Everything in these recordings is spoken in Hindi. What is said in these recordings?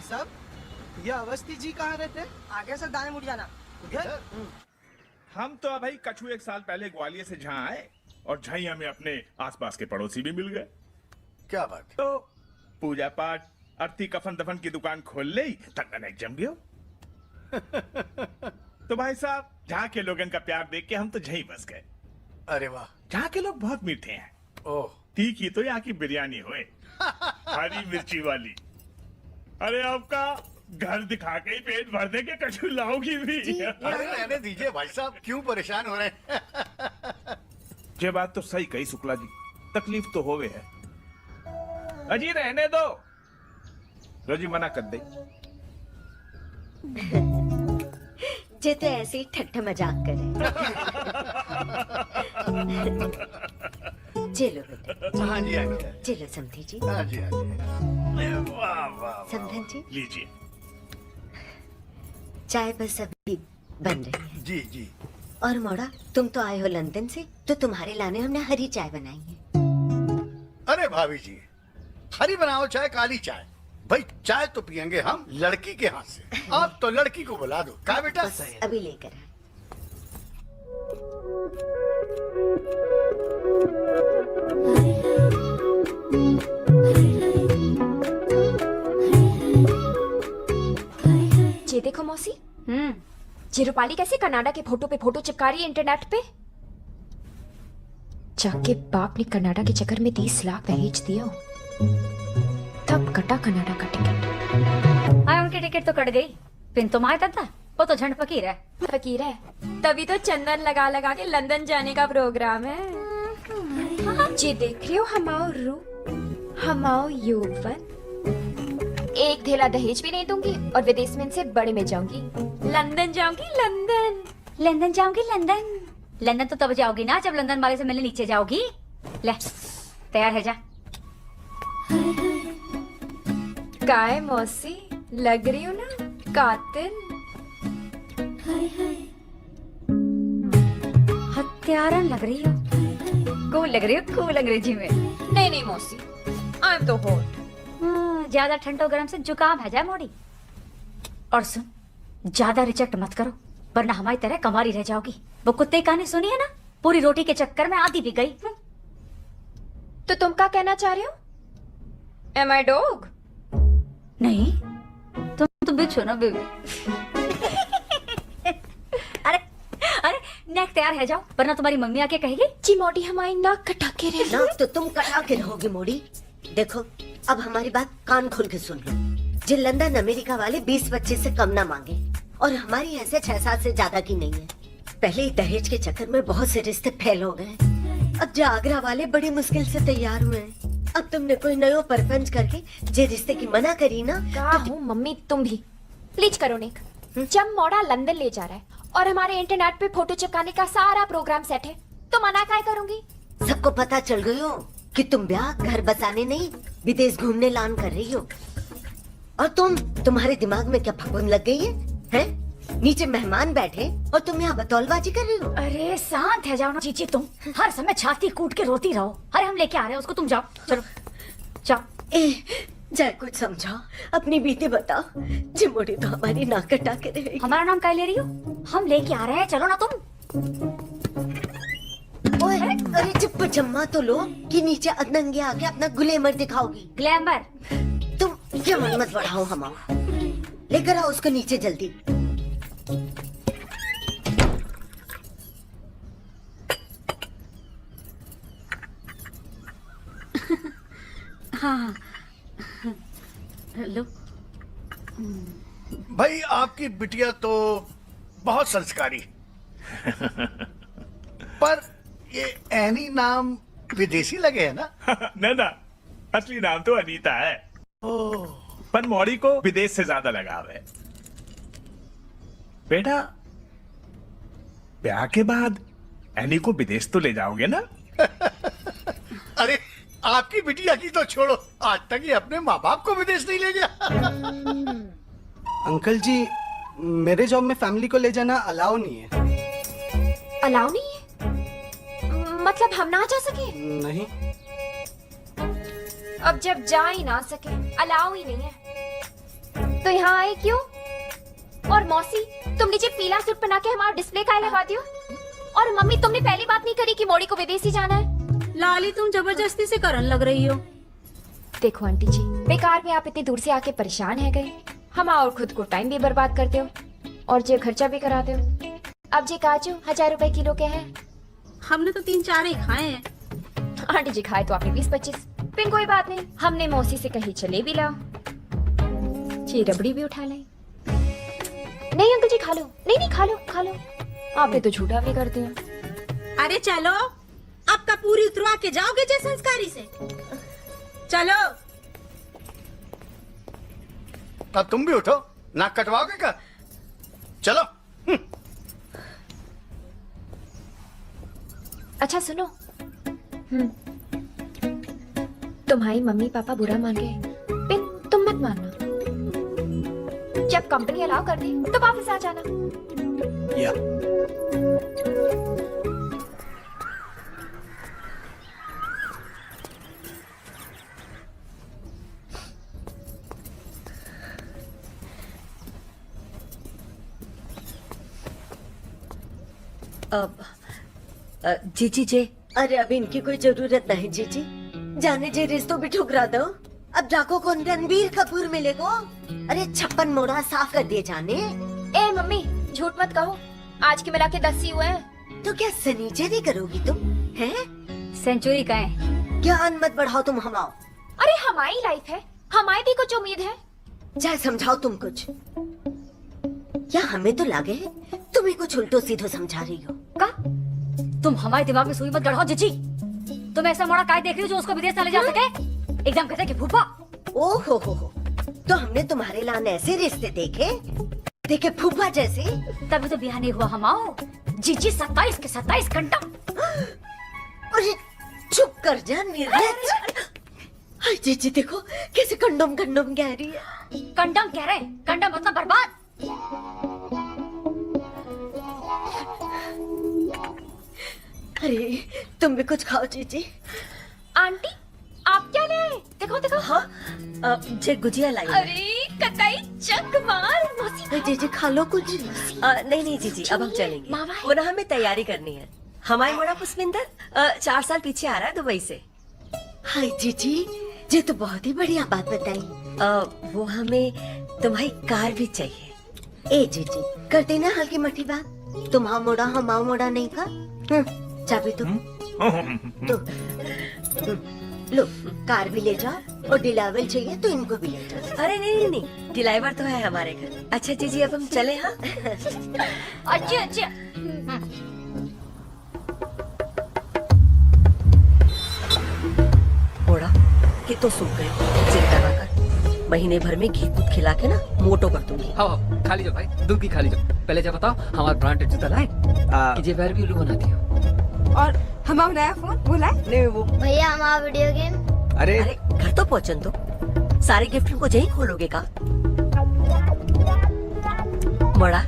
भाई साहब, ये अवस्थी जी कहाँ रहते हैं? आगे से दाएं मुड़ जाना। उधर? हम तो भाई कछु एक साल पहले ग्वालियर से जहाँ आए और झई हमें अपने आसपास के पड़ोसी भी मिल गए। क्या बात है? तो पूजा पाठ अर्थी कफन दफन की दुकान खोल ली तक एक जम गयो। तो भाई साहब जहाँ के लोगन का प्यार देख के हम तो झई बस गए। अरे वाह। जहाँ के लोग बहुत मीठे हैं। ओह, तीखी तो यहाँ की बिरयानी होए, हरी मिर्ची वाली। अरे आपका घर दिखा के ही पेट भर दे के कछु लाओगी भी। अरे रहने दीजिए भाई साहब, क्यों परेशान हो रहे हैं? ये बात तो सही कही शुक्ला जी, तकलीफ तो होवे है। अजी रहने दो, रोजी मना कर दे। जे तो ऐसे ही ठट्ठा मजाक करे। चलो बेटा। हाँ जी, हाँ जी, चलो समधी जी। हाँ जी, हाँ जी। वाह वाह। समधन जी लीजिए। चाय बस अभी बन रही है। जी जी। और मोड़ा तुम तो आए हो लंदन से, तो तुम्हारे लाने हमने हरी चाय बनाई है। अरे भाभी जी, हरी बनाओ चाहे काली चाय, भाई चाय तो पियेंगे हम लड़की के हाथ से। आप तो लड़की को बुला दो। क्या बेटा? बस अभी लेकर आए। ये देखो मौसी, ये रूपाली कैसे कनाडा के फोटो पे फोटो चिपका रही है इंटरनेट पे। जाके बाप ने कनाडा के चक्कर में 30 लाख भेज दिया, तब कटा कनाडा का टिकट। हाँ, उनकी टिकट तो कट गई, पिन तो मार था, वो तो झंड फकीर है। फकीर है तभी तो चंदन लगा लगा के लंदन जाने का प्रोग्राम है। ये देख रही हो हमाओ रूप, हमाओ यौवन। एक धेला दहेज भी नहीं दूंगी और विदेश में इनसे बड़े में जाऊंगी। लंदन जाऊंगी, लंदन। लंदन जाऊंगी, लंदन। लंदन तो तब जाओगी ना जब लंदन वाले से मिलने नीचे जाओगी। ले तैयार है जा। काय मौसी लग रही हो ना कातिल। हत्यारन लग रही हो, कूल लग रही हो, कूल अंग्रेजी में। नहीं नहीं मौसी, आई एम तो हॉट। ज्यादा ठंडो गर्म से जुकाम है जा मोड़ी। और सुन, ज्यादा रिजेक्ट मत करो वरना हमारी तरह कमारी रह जाओगी। वो कुत्ते कहानी सुनी है ना, पूरी रोटी के चक्कर में आधी भी गई। तो तुम क्या कहना चाह रहे हो? एम आई डॉग? नहीं, तुम तो बिच हो ना बेबी। अरे अरे नेक तैयार है जाओ वरना तुम्हारी मम्मी आके कहेगी जी मोटी हमारी नाक कटा के रह। नाक तो तुम कटा के रहोगे मोड़ी। देखो अब हमारी बात कान खोल के सुन लो। जो लंदन अमेरिका वाले 20-25 से कम ना मांगे और हमारी ऐसे 6-7 से ज्यादा की नहीं है। पहले ही दहेज के चक्कर में बहुत से रिश्ते फेल हो गए। अब जो आगरा वाले बड़ी मुश्किल से तैयार हुए हैं। अब तुमने कोई नयो परपंच करके जे रिश्ते की मना करी ना। क्या हूँ मम्मी, तुम भी प्लीज करो नेक। जब मोड़ा लंदन ले जा रहा है और हमारे इंटरनेट पे फोटो चिपकाने का सारा प्रोग्राम सेट है तो मना काय करूंगी। सबको पता चल गई हो कि तुम ब्याह घर बसाने नहीं विदेश घूमने लान कर रही हो। और तुम्हारे दिमाग में क्या फफूंद लग गई है? हैं? नीचे मेहमान बैठे और तुम यहाँ बतौलबाजी कर रही हो। अरे शांत है जाओ ना जीजी, तुम हर समय छाती कूट के रोती रहो। अरे हम लेके आ रहे हैं उसको, तुम जाओ। चलो जाओ। जाए कुछ समझाओ, अपनी बीती बताओ। चिमोड़ी तो हमारी नाक कटा के रहेगी। हमारा नाम क्या ले रही हो? हम लेके आ रहे हैं, चलो ना तुम। ओए, अरे चुप जम्मा तो लो कि नीचे अदनंगे आके अपना ग्लैमर दिखाओगी। ग्लैमर? तुम क्या मन मत बढ़ाओ हमाओ। लेकर आओ उसको नीचे जल्दी। हाँ लो। भाई आपकी बिटिया तो बहुत संस्कारी, पर ये एनी नाम विदेशी लगे है ना? ना असली नाम तो अनीता है। पर मौड़ी को विदेश से ज्यादा लगाव है। बेटा ब्याह के बाद एनी को विदेश तो ले जाओगे ना? अरे आपकी बिटिया की तो छोड़ो, आज तक ये अपने माँ बाप को विदेश नहीं ले गया। अंकल जी, मेरे जॉब में फैमिली को ले जाना अलाउ नहीं है। अलाउ नहीं है? मतलब हम ना जा सके? नहीं। अब जब जा ही ना सके, अलाउ ही नहीं है, तो यहाँ आए क्यों? और मौसी, तुम नीचे पीला सूट पहना के हमारा डिस्प्ले काहे लगाती हो? और मम्मी, तुमने पहली बात नहीं करी कि मोड़ी को विदेशी जाना है? लाली, तुम जबरदस्ती से करन लग रही हो। देखो आंटी जी, बेकार में आप इतनी दूर से आके परेशान है गए। हम और खुद को टाइम भी बर्बाद करते हो और जे खर्चा भी कराते हो। अब जे काजू 1000 रुपए किलो के हैं। हमने तो 3-4 ही खाए हैं। आंटी जी खाए तो आपने 20-25। फिर कोई बात नहीं, हमने मौसी से कहीं चले भी लाओ, ये रबड़ी भी उठा लाई। नहीं अंकल जी खा लो। नहीं खा लो खा लो। आपने तो झूठा भी करते हैं। अरे चलो, अब का पूरी उतरवा के जाओगे जय संस्कारी से। चलो। अब तुम भी उठो, नाक कटवाओगे क्या? चलो। अच्छा सुनो, तुम्हारी मम्मी पापा बुरा मान गए, फिर तुम मत मानना। जब कंपनी अलाउ कर दे तो वापस आ जाना। या अब जीजी जे, अरे अभी इनकी कोई जरूरत नहीं जीजी। जाने जे रिश्तों भी ठुकरा दो। अब जाको कौन रणबीर कपूर मिलेगो। अरे 56 मोड़ा साफ कर दिए जाने। ए मम्मी, झूठ मत कहो, आज के मिला के 10 ही हुए हैं। तो क्या सनीचरी करोगी तुम? हैं? सेंचुरी का है। ज्ञान मत बढ़ाओ तुम हमाओ। अरे हमारी लाइफ है, हमारी भी कुछ उम्मीद है। जाए समझाओ तुम कुछ। या हमें तो लगे तुम ही कुछ उल्टो सीधो समझा रही हो। का? तुम हमारे दिमाग में सुई मत गढ़ाओ जीजी। तुम ऐसा मोड़ा काय देख रही हो जो उसको विदेश ना ले जा सके? एकदम कहते कि फूफा। ओ हो तो हमने तुम्हारे लान ऐसे रिश्ते देखे फूफा जैसे। तभी तो ब्याह नहीं हुआ हमाओ। जीजी 27 के 27 कंडम। अरे चुप कर जा निर्लज। हाय जीजी देखो कैसे कंडम कह रही है। कंडम कह रहे, कंडम मतलब बर्बाद। अरे तुम भी कुछ खाओ जीजी। आंटी आप क्या ले आए? देखो देखो। हाँ जे गुजिया लाई। अरे ककाई चक मार मौसी। जीजी खा लो कुछ। नहीं जीजी, अब हम चलेंगे। मामा है। वो ना हमें तैयारी करनी है। हमारे मोड़ा पुष्पिंदर 4 साल पीछे आ रहा है दुबई से। हाय जीजी, ये तो बहुत ही बढ़िया बात बताई। वो हमें तुम्हारी कार भी चाहिए। ए जीजी करते ना हल्की मठी बात। तुम्हारा मोड़ा हमारा मोड़ा नहीं का। चाबी तुम तो लो, कार भी ले जाओ और डिलावल चाहिए तो इनको भी ले जाओ। अरे नहीं, डिलाइवर तो है हमारे घर। अच्छा जीजी अब हम चले। हाँ अच्छा। मोड़ा कि तो सूख गए, चिंता ना कर। महीने भर में घी दूध खिला के ना मोटो कर दूंगी। हाँ खा लीजिए भाई, दूध की खा लीजिए। पहले जब बताओ हमारा ब्रांडेड जूता लाए कि जे पैर भी उल्लू बना दिया। और हमारा नया फोन वो लाए? नहीं वो भैया हमारा वीडियो गेम। अरे घर तो पहुंचन दो। सारे गिफ्ट को जही खोलोगे का? मोड़ा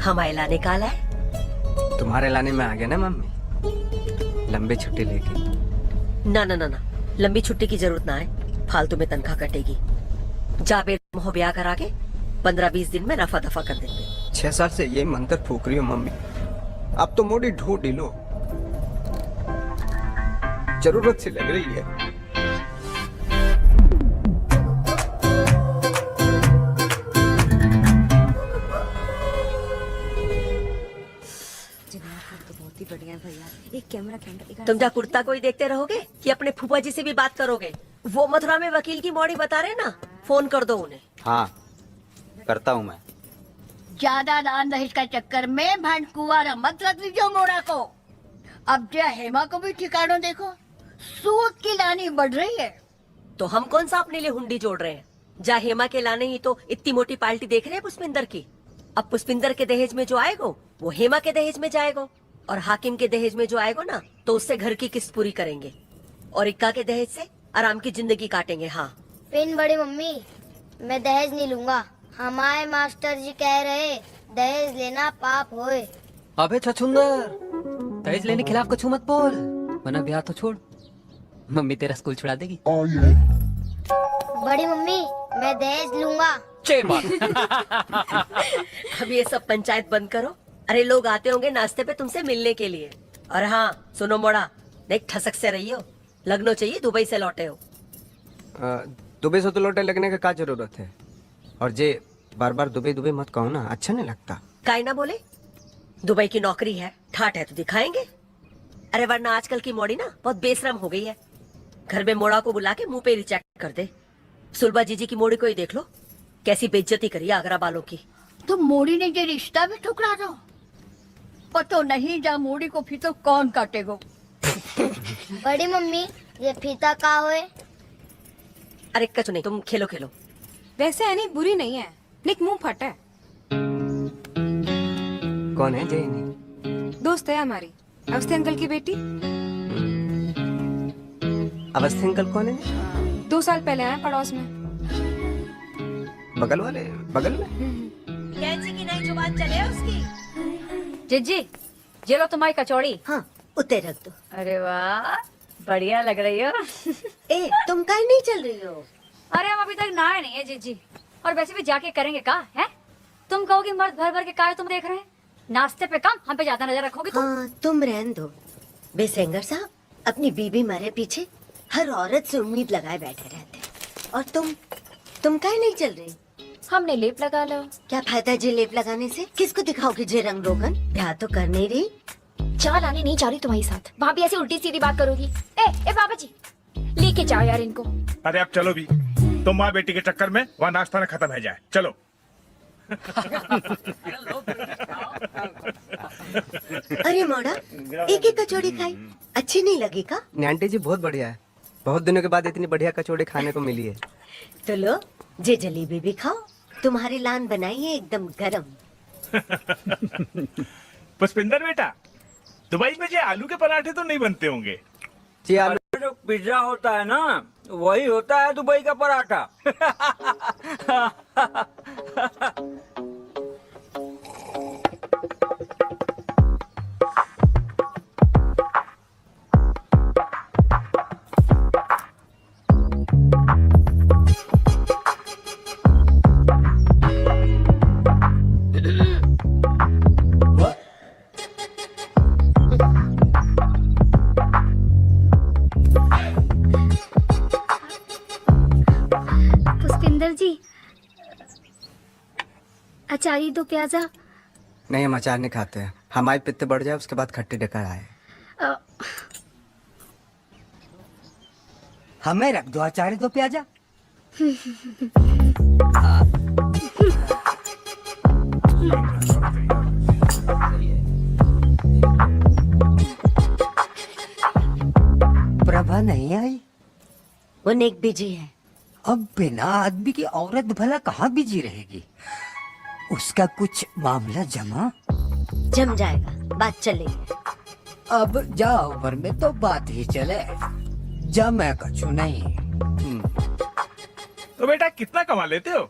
हमारे लाने का लाए। तुम्हारे लाने में आ गया ना मम्मी, लंबे छुट्टी लेके। ना लंबी छुट्टी की जरूरत ना है। फालतू में तनख्वाह कटेगी। जा बे मोह ब्याह करा के 15-20 दिन में रफा दफा कर देंगे। 6 साल से ये मंत्र फूक रही हो मम्मी, अब तो मोड़ी ढूंढ लो। जरूरत सी लग रही है। बहुत ही बढ़िया भैया। एक कैमरा तुम जा कुर्ता कोई देखते रहोगे कि अपने फूफा जी से भी बात करोगे? वो मथुरा में वकील की मौड़ी बता रहे ना, फोन कर दो उन्हें। हाँ करता हूँ मैं। ज्यादा दान दहेज का चक्कर में भंडकुआरा मत रख लीजिए मोड़ा को। अब जो हेमा को भी ठिकाना देखो, सूद की लानी बढ़ रही है। तो हम कौन सा अपने लिए हुंडी जोड़ रहे हैं? जा हेमा के लाने ही तो इतनी मोटी पार्टी देख रहे हैं पुष्पिंदर की। अब पुष्पिंदर के दहेज में जो आएगा वो हेमा के दहेज में जाएगा, और हाकिम के दहेज में जो आएगा ना तो उससे घर की किस्त पूरी करेंगे, और इक्का के दहेज से आराम की जिंदगी काटेंगे। हाँ पिन बड़ी मम्मी, मैं दहेज नहीं लूंगा। हमारे मास्टर जी कह रहे दहेज लेना पाप होए। अबे छछुंदर, दहेज लेने के खिलाफ कुछ मत बोल, वरना ब्याह तो छोड़, मम्मी तेरा स्कूल छुड़ा देगी। बड़ी मम्मी मैं दहेज लूंगा। सच्चे बात। अब ये सब पंचायत बंद करो। अरे लोग आते होंगे नाश्ते पे तुमसे मिलने के लिए। और हाँ सुनो मोड़ा, देख ठसक से रही हो, लगनो चाहिए दुबई से लौटे हो। दुबई से तो लौटे लगने का क्या जरूरत है? और जे बार बार दुबई दुबई मत कहो ना, अच्छा नहीं लगता। काहे ना बोले, दुबई की नौकरी है, ठाट है तो दिखाएंगे। अरे वरना आजकल की मोड़ी ना बहुत बेशरम हो गई है। घर में मोड़ा को बुला के मुंह पे रिचेक कर दे। सुलभा जीजी की मोड़ी को ही देख लो, कैसी बेइज्जती करी आगरा वालों की। तो मोड़ी ने ये रिश्ता भी ठुकरा दो। पतो नहीं जा मोड़ी को फिर तो कौन काटेगा। बड़ी मम्मी ये फीता का होए? अरे कछु नहीं, तुम खेलो खेलो। वैसे एनी बुरी नहीं है, निक मुंह फटा है। कौन है जयनी? दोस्त है हमारी, अवस्थी अंकल की बेटी। अवस्थी अंकल कौन है? 2 साल पहले आए पड़ोस में। बगल वाले, बगल में। कैंची की नई जुबान चले उसकी। जिज्जी ये लो तुम्हारी कचौड़ी। हाँ उते रख दो। अरे वाह बढ़िया लग रही हो। ए तुम काहे नहीं चल रही हो? अरे हम अभी तक नहाए नहीं है जिज्जी, और वैसे भी जाके करेंगे का है? तुम कहोगे मर्द भर भर के काय तुम देख रहे हैं, नाश्ते पे कम हम पे ज्यादा नजर रखोगे तुम। हाँ तुम रहन दो। बेसेंगर साहब अपनी बीबी मारे पीछे हर औरत से उम्मीद लगाए बैठे रहते। और तुम काहे नहीं चल रही? हमने लेप लगा लो। क्या फायदा जे लेप लगाने से? किसको दिखाओगे जे रंग रोगन? ब्याह तो कर नहीं रही। चाल आने नहीं जा रही तुम्हारी साथ। वहाँ भी ऐसी उल्टी सीधी बात करोगी। ए बाबा जी लेके जाओ यार इनको। अरे अब चलो भी, तुम माँ बेटी के चक्कर में वहाँ नाश्ता न खत्म है जाए। चलो। अरे मोड़ा एक ही कचौड़ी खाई, अच्छी नहीं लगी का? आंटी जी बहुत बढ़िया है, बहुत दिनों के बाद इतनी बढ़िया कचौड़ी खाने को मिली है। तो लो जे जलेबी भी खाओ, तुम्हारी लान बनाई है एकदम गरम। पुष्पिंदर बेटा, दुबई में जो आलू के पराठे तो नहीं बनते होंगे। जी आलू जो पिज्जा होता है ना वही होता है दुबई का पराठा। पुष्पिंदर जी अचारी दो प्याजा। नहीं, हम अचार नहीं खाते हैं, हमारे पित्त बढ़ जाए उसके बाद खट्टी डकार आए। हमें रख दो अचार दो प्याजा। प्रभा नहीं आई? वो नेक बिजी है। अब बिना आदमी की औरत भला कहाँ बिजी रहेगी? उसका कुछ मामला जम जाएगा, बात चलेगी। अब जाओ भर में तो बात ही चले, जमे कछु नहीं। तो बेटा कितना कमा लेते हो?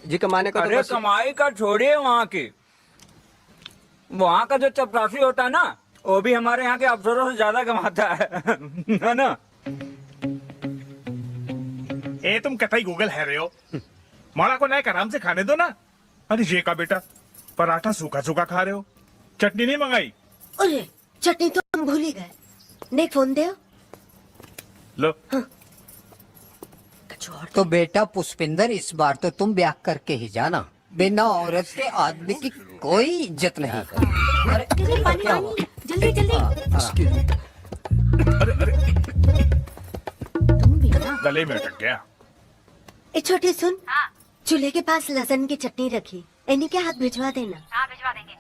जी कमाने का अरे कमाई का छोड़िए, वहाँ का जो चपरासी होता है ना वो भी हमारे यहाँ के अफसरों से ज्यादा कमाता है ना? ए तुम कतई गूगल है रहे हो, माला को नायक आराम से खाने दो ना। अरे ये का बेटा पराठा सूखा सूखा खा रहे हो, चटनी नहीं मंगाई? अरे चटनी तो हम भूल ही गए। नेक फोन दे लो। हाँ। तो बेटा पुष्पिंदर इस बार तो तुम ब्याह करके ही जाना, बिना औरत के आदमी की कोई इज्जत नहीं। जल्दी पानी पानी जल्दी जल्दी। गले में अटक गया। ए छोटी सुन, चूल्हे के पास लहसुन की चटनी रखी, इन्हीं के हाथ भिजवा देना। हाँ भिजवा देंगे।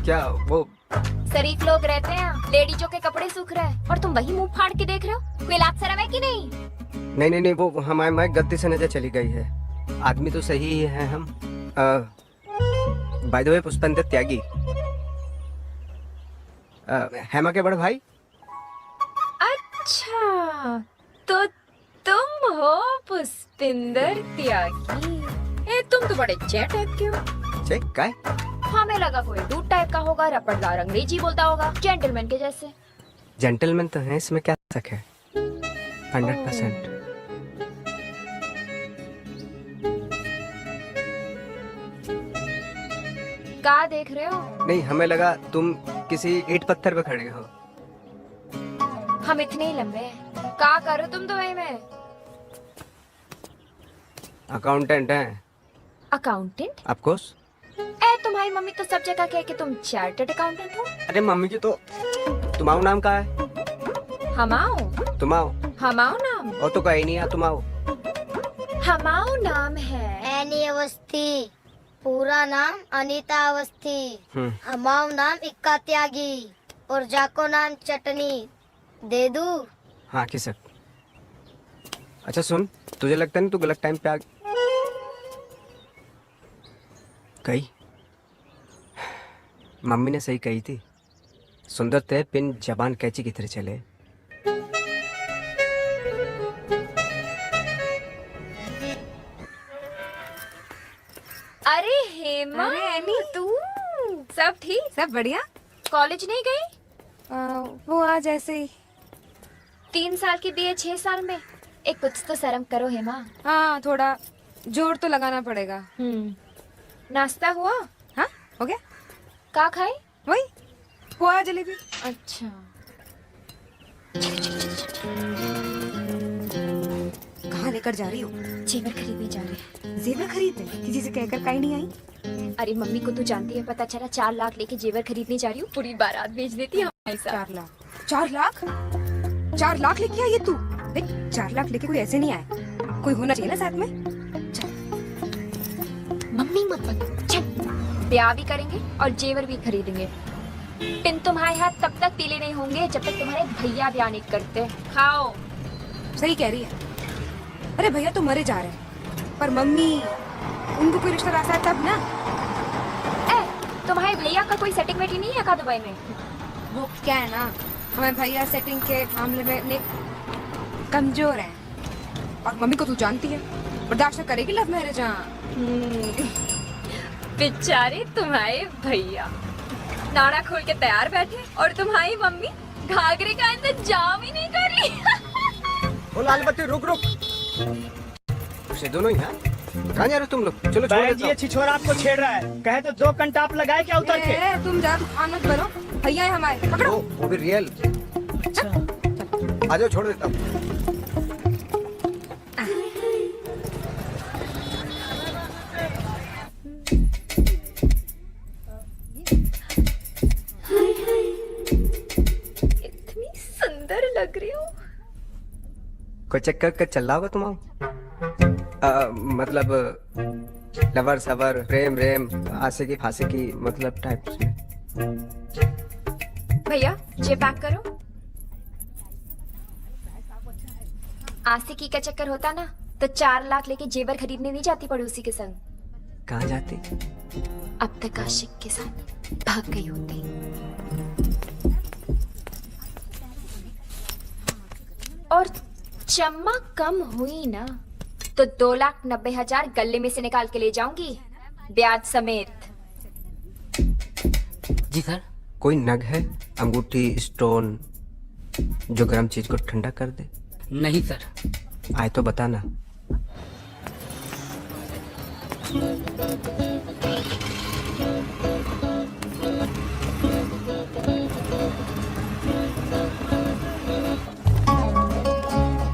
क्या वो शरीफ लोग रहते हैं, लेडीजों के कपड़े सूख रहे हैं और तुम वही मुंह फाड़ के देख रहे हो। कोई लाज शर्म है कि नहीं? नहीं वो हमारी गलती से नजर चली गई है। आदमी तो सही ही है हम। बाय द वे पुष्पेंद्र त्यागी, हेमा के बड़े भाई। अच्छा, तो तुम हो पुष्पिंदर त्यागी। तुम तो बड़े चैट टाइप के हो। चेक काय? हमें लगा कोई डूड टाइप का होगा, रपटदार अंग्रेजी बोलता होगा, जेंटलमैन के जैसे। जेंटलमैन तो है, इसमें क्या शक है। 100%। क्या देख रहे हो? नहीं, हमें लगा तुम किसी ईंट पत्थर पे खड़े हो। हम इतने ही लंबे हैं। क्या करो तुम दुबई में? अकाउंटेंट हैं। अकाउंटेंट? Of course. तुम्हारी मम्मी तो सब जगह कहे कि तुम चार्टर्ड अकाउंटेंट हो। अरे मम्मी की तो तुम्हारा नाम का है? हमाओ। तुम्हाओ? हमाओ नाम? और तो कहीं नहीं है तुम्हाओ। हमाओ नाम है एनी अवस्थी, पूरा नाम अनीता अवस्थी। हमाओ नाम इक्का त्यागी और जाको नाम चटनी। दे दू? हाँ किसक। अच्छा सुन, तुझे लगता नहीं तू गलत टाइम पे आ गई? मम्मी ने सही कही थी, सुंदर ते पिन जबान कैची की तरह चले। अरे हेमा, तू सब ठीक? सब बढ़िया। कॉलेज नहीं गई? वो आज ऐसे ही। 3 साल की बीए 6 साल में। एक कुछ तो शर्म करो हेमा। हाँ, थोड़ा जोर तो लगाना पड़ेगा। नाश्ता हुआ? हाँ हो गया। क्या खाए? वही पोहा जलेबी। अच्छा। कहाँ लेकर जा रही हो? जेवर खरीदने जा रहे हैं। जेवर खरीदने? किसी से कहकर काहे नहीं आई? अरे मम्मी को तू जानती है, पता चला 4 लाख लेके जेवर खरीदने जा रही हूँ, पूरी बारात भेज देती है हमारे साथ। 4 लाख? 4 लाख? 4 लाख लेके आई है तू? देख, 4 लाख लेके कोई ऐसे नहीं आए, कोई होना चाहिए ना साथ में। मम्मी मत बन, चल। ब्याह भी करेंगे और जेवर भी खरीदेंगे। पिन तुम्हारे हाथ तब तक पीले नहीं होंगे जब तक तुम्हारे भैया ब्याह नहीं करते। खाओ। सही कह रही है। अरे भैया तो मरे जा रहे हैं, पर मम्मी, उनको कोई रिश्ता रास्ता है तब ना। तुम्हारे भैया का कोई सेटिंग वेटिंग नहीं है का दुबई में? वो क्या है ना, हमारे भैया सेटिंग के मामले में कमजोर हैं, और मम्मी को तू जानती है, बर्दाश्त करेगी लव मैरिज। बेचारे तुम्हारे भैया नाड़ा खोल के तैयार बैठे और तुम्हारी मम्मी घाघरे का इंतजाम ही नहीं कर रही। ओ लाल बत्ती रुक। उसे दोनों ही हैं। कहाँ जा रहे हो तुम लोग? चलो छोड़ देता हूँ। छिछोरा आपको छेड़ रहा है, कहे तो 2 घंटा आप लगाए क्या उतर के? तुम जा, तूफान मत करो, भैया है हमारे, पकड़ो। वो भी रियल। आ जाओ, छोड़ देता हूँ। इतनी सुंदर लग रही हूँ। कोई चक्कर का चल रहा होगा तुम्हारा? मतलब लवर सवर, प्रेम रेम, आशिकी फासिकी, मतलब टाइप में। भैया ये पैक करो। आशिकी का चक्कर होता ना तो 4 लाख लेके जेवर खरीदने नहीं जाती पड़ोसी के संग। कहाँ जाती? अब तक आशिक के साथ भाग गई होती। और चमक कम हुई ना तो 2,90,000 गले में से निकाल के ले जाऊंगी, ब्याज समेत। जी सर। कोई नग है, अंगूठी, स्टोन, जो गर्म चीज को ठंडा कर दे? नहीं सर। आए तो बताना।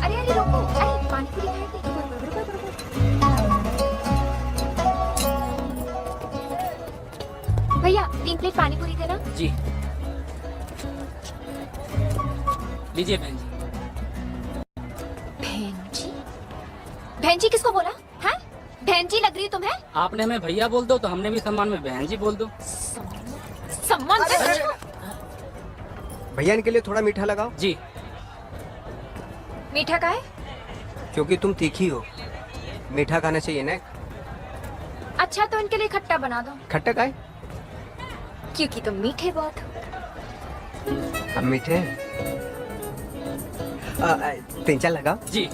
अरे रुको, अरे पानी पूरी खाए थे। भैया 3 प्लेट पानी पूरी देना। जी लीजिए बहन जी। बहन जी किसको बोला है? बहन जी लग रही है तुम्हें? आपने हमें भैया बोल दो तो हमने भी सम्मान में बहन जी बोल दो। सम्मान से भैया इनके लिए थोड़ा मीठा लगाओ। जी। मीठा का है? क्योंकि तुम तीखी हो, मीठा खाना चाहिए ना। अच्छा तो इनके लिए खट्टा बना दो। खट्टा का है? क्योंकि तुम मीठे बहुत हो। हम मीठे हैं। 3-4 लगाओ। जी।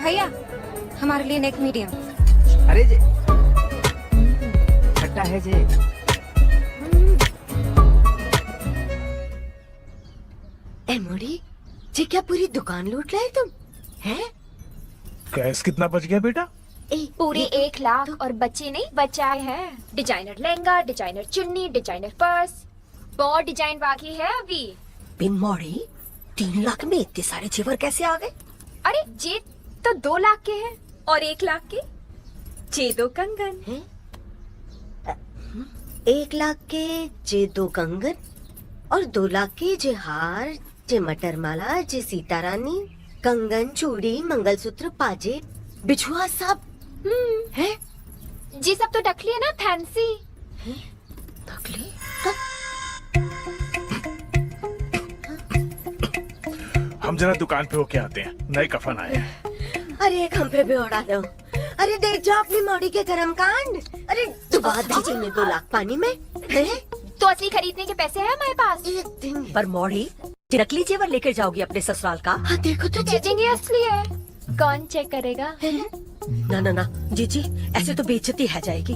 भैया हमारे लिए नेक मीडियम। अरे जी खट्टा है जी। ए मोड़ी जी, क्या पूरी दुकान लूट लाए तुम? हैं? गैस कितना बच गया बेटा? पूरे 1 लाख और बच्चे नहीं बचाए हैं। डिजाइनर लहंगा, डिजाइनर चुन्नी, डिजाइनर पर्स, बहुत डिजाइन बाकी है अभी। बिन मोड़ी 3 लाख में इतने सारे जेवर कैसे आ गए? अरे जे तो 2 लाख के हैं और 1 लाख के जे 2 कंगन हैं? 1 लाख के जे 2 कंगन और 2 लाख के जे हार, जे मटर माला, जे सीता रानी, कंगन, चूड़ी, मंगलसूत्र, पाजे, बिछुआ सब है। जी सब तो टकली है ना, फैंसी। टकली? हम जरा दुकान पे होके आते हैं, नए कफन आए हैं। अरे एक हम पे भी उड़ा दो। अरे देख जाओ अपनी मोड़ी के कर्म कांड। अरे दुबा दीजिए 2 लाख पानी में है? तो असली खरीदने के पैसे हैं हमारे पास। एक दिन पर मोड़ी नकली जेवर लेकर जाओगी अपने ससुराल का? हाँ देखो तो चेचिंग असली है। कौन चेक करेगा? ना ना ना जीजी, ऐसे तो बेइज्जती है जाएगी।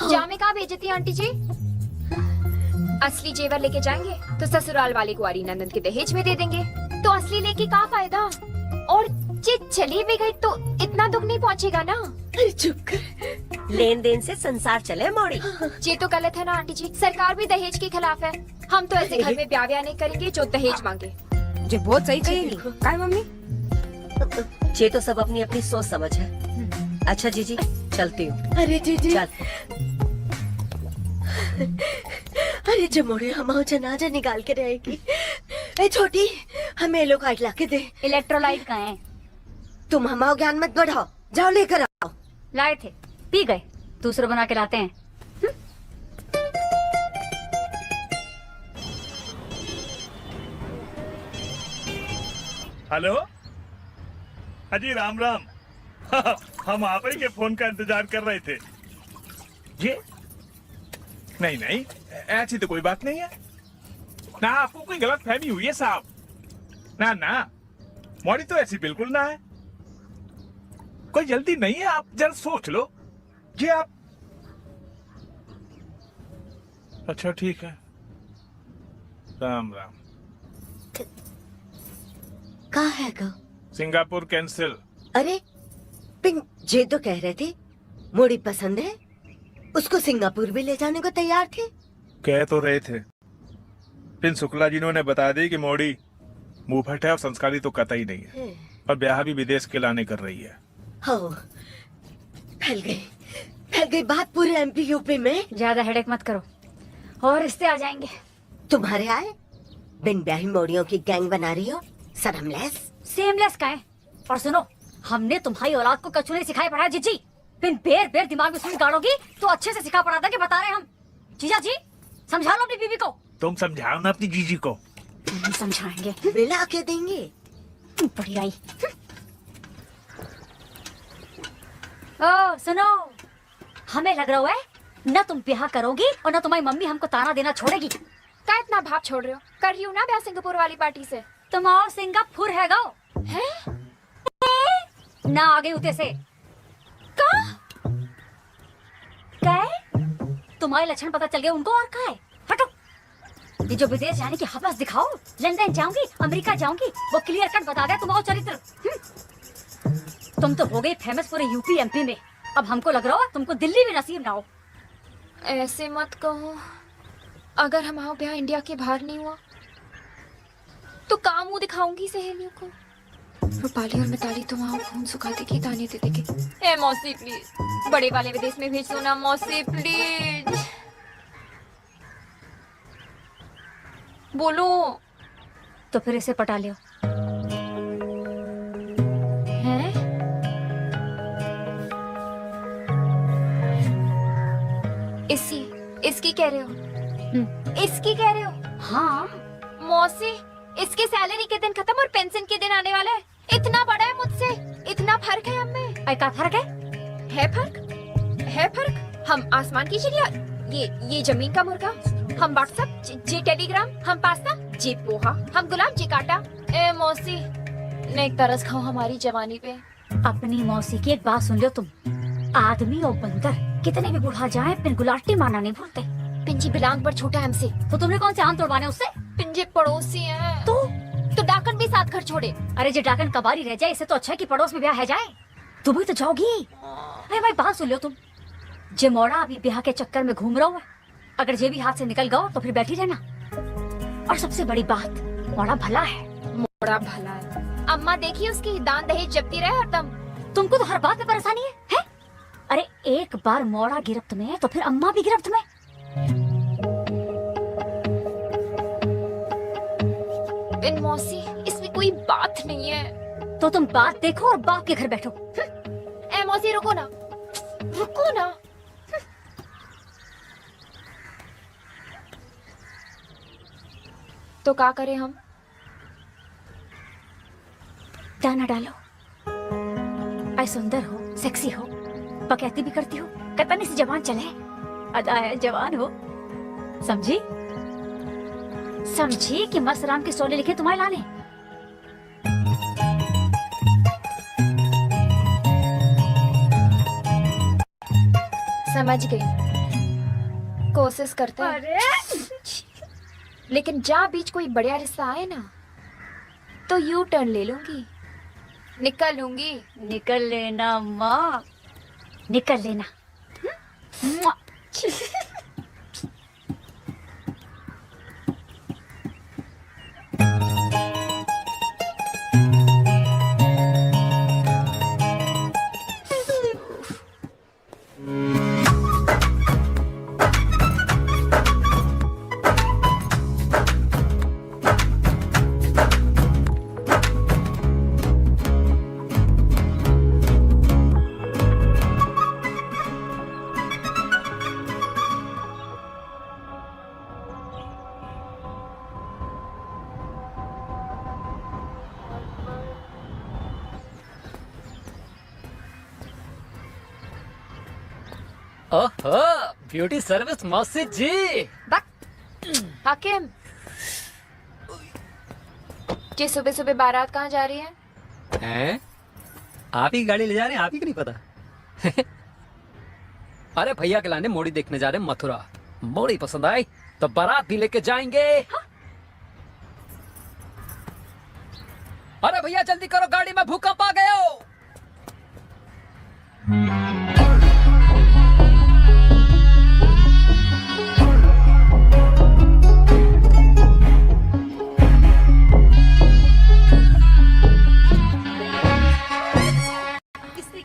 जामे कहाँ बेइज्जती आंटी जी? असली जेवर लेके जाएंगे तो ससुराल वाले कुंवारी नंदन के दहेज में दे देंगे, तो असली लेके क्या फायदा? और जे चली भी गई तो इतना दुख नहीं पहुँचेगा ना। चुप कर। लेन देन से संसार चले मोड़ी। ये तो गलत है ना आंटी जी, सरकार भी दहेज के खिलाफ है। हम तो ऐसे घर में ब्याह नहीं करेंगे जो दहेज मांगे। जो बहुत सही कहेगी। काय मम्मी? ये तो सब अपनी अपनी सोच समझ है। अच्छा जीजी चलती हूँ। अरे जीजी चल। अरे जमोड़ी हम जनाजा निकाल के रहेगी। ए छोटी हमें ये लोग आइट ला के दे। इलेक्ट्रोलाइट कहाँ है? तुम हमारा ज्ञान मत बढ़ाओ, जाओ लेकर आओ। लाए थे, पी गए, दूसरे बना के लाते हैं। हेलो, अजी राम राम। हम आप ही के फोन का इंतजार कर रहे थे। ये नहीं नहीं, ऐसी तो कोई बात नहीं है ना। आपको कोई गलत फहमी हुई है साहब? ना ना, मौड़ी तो ऐसी बिल्कुल ना है। कोई जल्दी नहीं है, आप जरा सोच लो। जी आप अच्छा ठीक है, राम राम। कहाँ है गो? Singapore cancel. अरे पिंक जे तो कह रहे थे मोड़ी पसंद है, उसको सिंगापुर भी ले जाने को तैयार थे। कह तो रहे थे, फिर शुक्ला जी ने बता दी कि मोड़ी मुंहफट है और संस्कारी तो कतई नहीं है, और ब्याह भी विदेश के लाने कर रही है। हो फैल गई बात पूरे एमपी यूपी में। ज्यादा हेडेक मत करो और रिश्ते आ जाएंगे। तुम्हारे आए बिन ब्याही मोड़ियों की गैंग बना रही हो, शर्मलेस। सेमलेस का है। और सुनो, हमने तुम्हारी औलाद को कछु नहीं सिखाई पढ़ाया जीजी। बिन बेर बेर दिमाग में सुन गाड़ोगी तो अच्छे से सिखा पढ़ा था कि बता रहे हम। जीजा जी समझा लो अपनी बीवी को। तुम समझाओ ना अपनी जीजी को। समझाएंगे, मिला के देंगे। बढ़िया ही। ओ सुनो, हमें लग रहा है न तुम ब्याह करोगी और न तुम्हारी मम्मी हमको ताना देना छोड़ेगी। का इतना भाप छोड़ रहे हो? कर रही हूँ ना ब्याह सिंगापुर वाली पार्टी से। तुम और सिंगापुर है गो हैं? ना आगे उते से तुम्हारे लक्षण पता चल गए उनको। और का है? हटो। ये जो विदेश जाने की हवस दिखाओ, लंदन जाऊंगी, अमेरिका जाऊंगी, वो क्लियर कट बता दे तुम्हारा चरित्र। तुम तो हो गई फेमस पूरे यूपी एमपी में। अब हमको लग रहा है तुमको दिल्ली में नसीब ना हो। ऐसे मत कहो। अगर हमारा ब्याह इंडिया के बाहर नहीं हुआ तो काम मुंह दिखाऊंगी सहेलियों को। रूपाली और मिताली तो वहाँ खून सुखा देगी, ताने दे देगी। ए मौसी प्लीज, बड़े वाले विदेश में भेज दो ना मौसी प्लीज। बोलो। तो फिर इसे पटा लियो। हैं? इसकी कह रहे हो? इसकी कह रहे हो? हाँ मौसी, इसकी सैलरी के दिन खत्म और पेंशन के दिन आने वाला है। इतना बड़ा है मुझसे, इतना फर्क है हम में। क्या फर्क है? है फर्क, है फर्क। हम आसमान की चिड़िया, ये जमीन का मुर्गा। हम व्हाट्सएप, जी टेलीग्राम। हम पास्ता, जी पोहा। हम गुलाब, जी काटा। ए मौसी, ने एक तरस खाओ हमारी जवानी पे। अपनी मौसी की एक बात सुन लो तुम, आदमी और बंदर कितने भी बुढ़ा जाए पिन गुलाटी मारना नहीं भूलते। पिंजी बिलांग पर छोटा है हमसे। तो तुमने कौन से आम तोड़वाने उससे? पिंजे पड़ोसी हैं। तो डाकन भी साथ घर छोड़े। अरे जो डाकन कबारी रह जाए, इससे तो अच्छा है कि पड़ोस में ब्याह है जाए। तुम भी तो जाओगी। अरे भाई बात सुन लो तुम, जे मोड़ा अभी ब्याह के चक्कर में घूम रहा है, अगर जे भी हाथ से निकल गया तो फिर बैठी रहना। और सबसे बड़ी बात, मोड़ा भला है। मोड़ा भला है। अम्मा देखिए उसकी दान दहेज जपती रहे हरदम। तुमको तो हर बात में परेशानी है? अरे एक बार मोड़ा गिरफ्त में तो फिर अम्मा भी गिरफ्त में। इन मौसी, इसमें कोई बात नहीं है। तो तुम बात देखो और बाप के घर बैठो। ए मौसी रुको ना, रुको ना। तो क्या करें हम? दाना डालो। आई सुंदर हो, सेक्सी हो, बकैती भी करती हो, कतनी सी जवान चले, अदा जवान हो। समझी? समझी कि मस्त राम के सोले लिखे तुम्हारे लाने। समझ गई, कोशिश करते हैं। लेकिन जहाँ बीच कोई बढ़िया रिश्ता आए ना, तो यू टर्न ले लूंगी, निकल लूंगी। निकल लेना माँ, निकल लेना। ओहो, ब्यूटी सर्विस मौसी जी। हाकिम जी, सुबह सुबह बारात कहाँ जा रही है? हैं? आप ही गाड़ी ले जा रहे हैं? आप ही को नहीं पता? अरे भैया के लाने मोड़ी देखने जा रहे हैं मथुरा। मोड़ी पसंद आई तो बारात भी लेके जाएंगे। अरे भैया जल्दी करो, गाड़ी में भूकंप आ गया।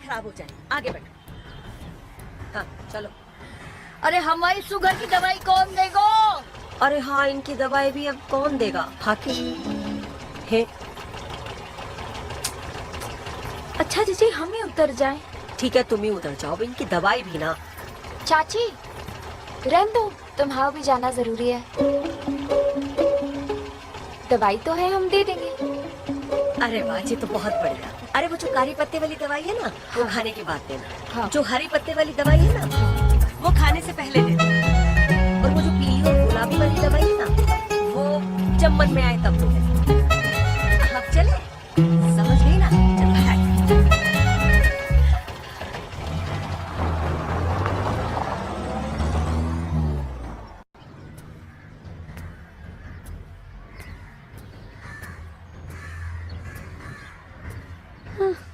खराब हो जाए, आगे बढ़ो। हाँ चलो। अरे हमारी शुगर की दवाई कौन देगा? अरे हाँ, इनकी दवाई भी अब कौन देगा? हाकिम है। अच्छा जीजी, हम ही उतर जाएं। ठीक है, तुम ही उतर जाओ, इनकी दवाई भी ना। चाची रहने दो, तुम्हारा भी जाना जरूरी है। दवाई तो है, हम दे देंगे। अरे वाह जी, तो बहुत बढ़िया। अरे वो जो कारी पत्ते वाली दवाई है ना, वो खाने के बाद देना। हाँ। जो हरी पत्ते वाली दवाई है ना, वो खाने से पहले देना। और वो जो पीली और गुलाबी वाली दवाई है ना, वो जब मन में आए तब देना। अब चले, समझ गई ना? चल बैठ।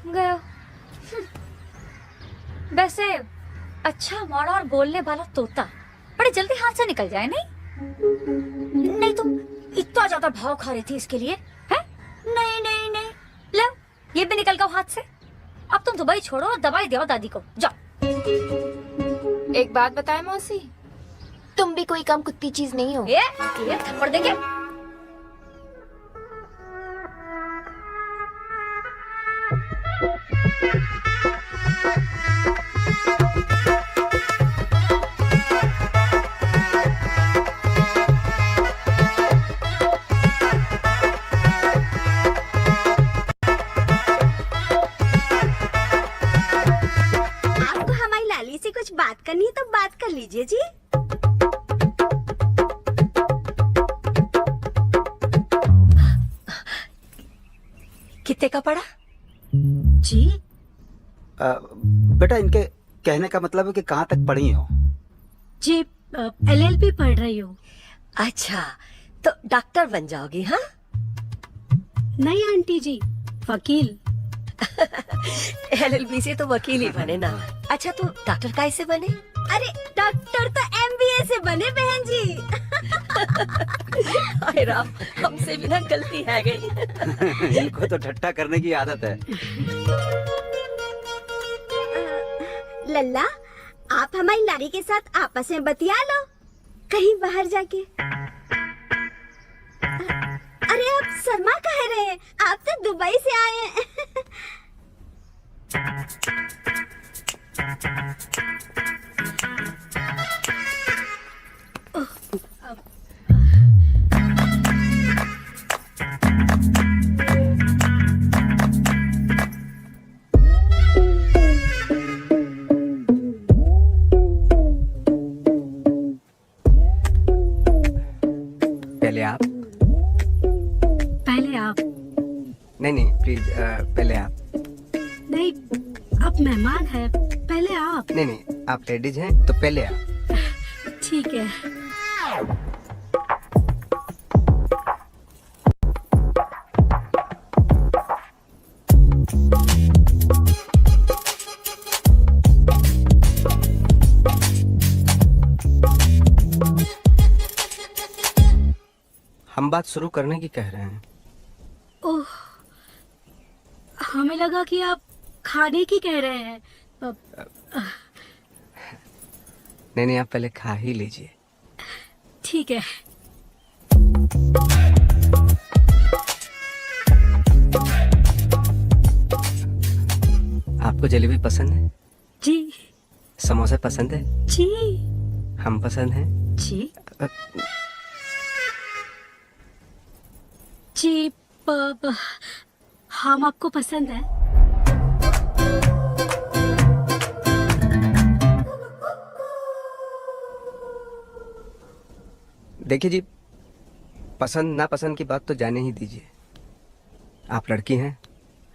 गया। वैसे अच्छा मौड़ा और बोलने वाला तोता बड़े जल्दी हाथ से निकल जाए। नहीं तुम इतना ज्यादा भाव खा रही थी इसके लिए है? नहीं नहीं नहीं, लो ये भी निकल गया हाथ से। अब तुम दुबई छोड़ो और दवाई दो दादी को, जाओ। एक बात बताए मौसी, तुम भी कोई कम कुत्ती चीज नहीं हो। ये थप्पड़ देंगे। कितने का पड़ा? जी बेटा इनके कहने का मतलब है कि कहाँ तक पढ़ी हो? जी LLB पढ़ रही हूँ। अच्छा, तो डॉक्टर बन जाओगी? हाँ नहीं आंटी जी, वकील। LLB से तो वकील ही बने ना। अच्छा, तो डॉक्टर कैसे बने? अरे डॉक्टर तो MBA से बने बहन जी। हाय राम, हमसे भी ना गलती है गई। इनको तो ठट्टा करने की आदत है। लल्ला, आप हमारी लाड़ी के साथ आपस में बतिया लो कहीं बाहर जाके। अरे आप शर्मा कह रहे हैं, आप तो दुबई से आए हैं। पहले आप। पहले आप। नहीं प्लीज, पहले आप। नहीं, आप मेहमान हैं, पहले आप। नहीं आप लेडीज हैं तो पहले आप। ठीक है। हम बात शुरू करने की कह रहे हैं। ओह, हमें लगा कि आप खाने की कह रहे हैं। नहीं आप पहले खा ही लीजिए। ठीक है। आपको जलेबी पसंद है? जी। समोसे पसंद है? जी। हम पसंद हैं? जी। जी, हम आपको पसंद है? देखिए जी, पसंद ना पसंद की बात तो जाने ही दीजिए। आप लड़की हैं,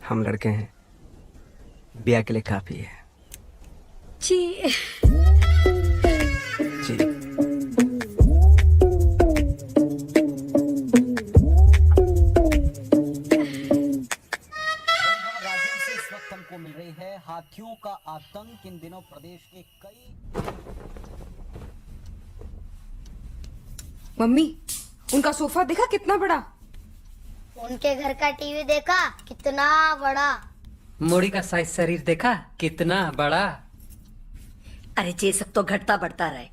हम लड़के हैं, ब्याह के लिए काफी है। जी। जी। को मिल रही है हाथियों का आतंक इन दिनों प्रदेश के कई। मम्मी, उनका सोफा देखा कितना बड़ा? उनके घर का टीवी देखा कितना बड़ा? मोड़ी का साइज शरीर देखा कितना बड़ा? अरे ये सब तो घटता बढ़ता रहे।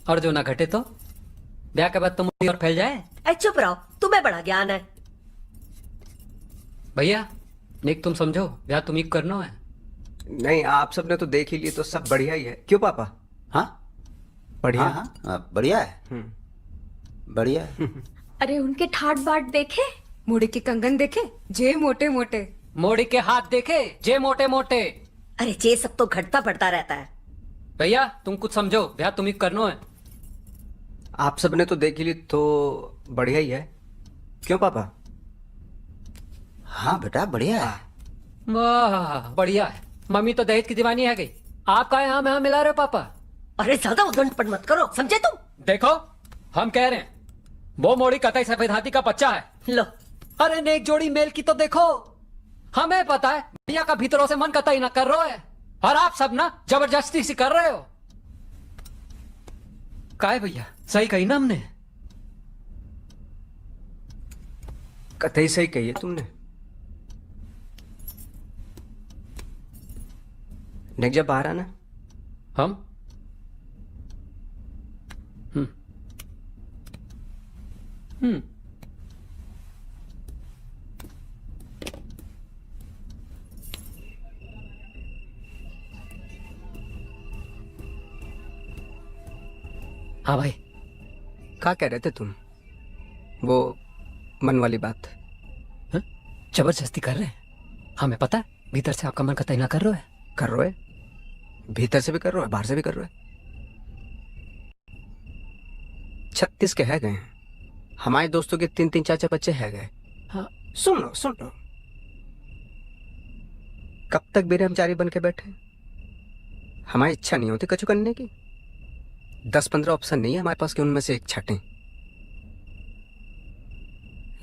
और जो ना घटे तो ब्याह के बाद तो मोड़ी और फैल जाए। अरे चुप रहो, तुम्हें बड़ा ज्ञान है। भैया निक, तुम समझो, ब्याह तुम ही करना है। नहीं, आप सबने तो देख ही लिए तो सब बढ़िया ही है। क्यों पापा? हाँ बढ़िया। हाँ, बढ़िया है। बढ़िया है। अरे उनके ठाट बाट देखे, मोड़े के कंगन देखे, जे मोटे मोटे। मोड़ी के हाथ देखे, जे मोटे मोटे। अरे ये सब तो घटता बढ़ता रहता है। भैया तुम कुछ समझो, ब्याह तुम ही करना है। आप सबने तो देख ही ली तो बढ़िया ही है। क्यों पापा? हाँ बेटा बढ़िया है। वाह बढ़िया है। मम्मी तो दहेज की दीवानी है गई। आप का यहाँ में मिला रहे हो पापा? अरे ज्यादा उद्दंडपन मत करो, समझे तुम? देखो हम कह रहे हैं, वो मोड़ी कतई सफेद हाथी का बच्चा है। लो, अरे नेक जोड़ी मेल की तो देखो। हमें पता है भैया का भीतरों से मन कतई ना कर रहा है, और आप सब ना जबरदस्ती सी कर रहे हो। काय भैया, सही कही ना हमने? कतई सही कही है तुमने। नेक जब बाहर आना। हम हाँ भाई। क्या कह रहे थे तुम? वो मन वाली बात। जबरदस्ती कर रहे हैं, हमें पता है भीतर से आपका मन कतई ना कर रहा है। कर रहे है, भीतर से भी कर रहे हो, बाहर से भी कर रहे हो। 36 के है गए हैं। हमारे दोस्तों के 3-3 4-4 बच्चे है गए। हाँ। सुन लो कब तक बेरहमचारी बन के बैठे? हमारी इच्छा नहीं होती कछु करने की। 10-15 ऑप्शन नहीं है हमारे पास कि उनमें से एक छटें।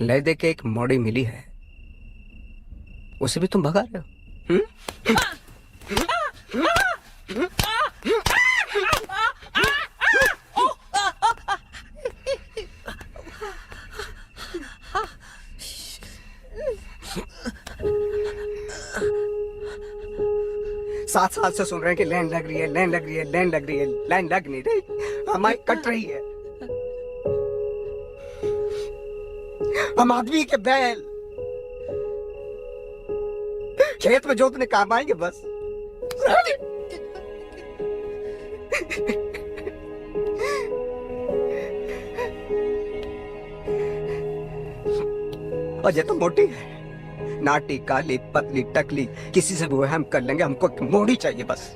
ले दे के एक मॉडी मिली है, उसे भी तुम भगा रहे हो। सात साल से सुन रहे हैं कि लैंड लग रही है, लैंड लग रही है, लैंड लग रही है। लैंड लग नहीं रही, हमारी कट रही है। हम आदमी के बैल खेत में जोतने काम आएंगे बस। और ये तो मोटी है, नाटी काली पतली टकली, किसी से वो हम कर लेंगे, हमको मोड़ी चाहिए बस।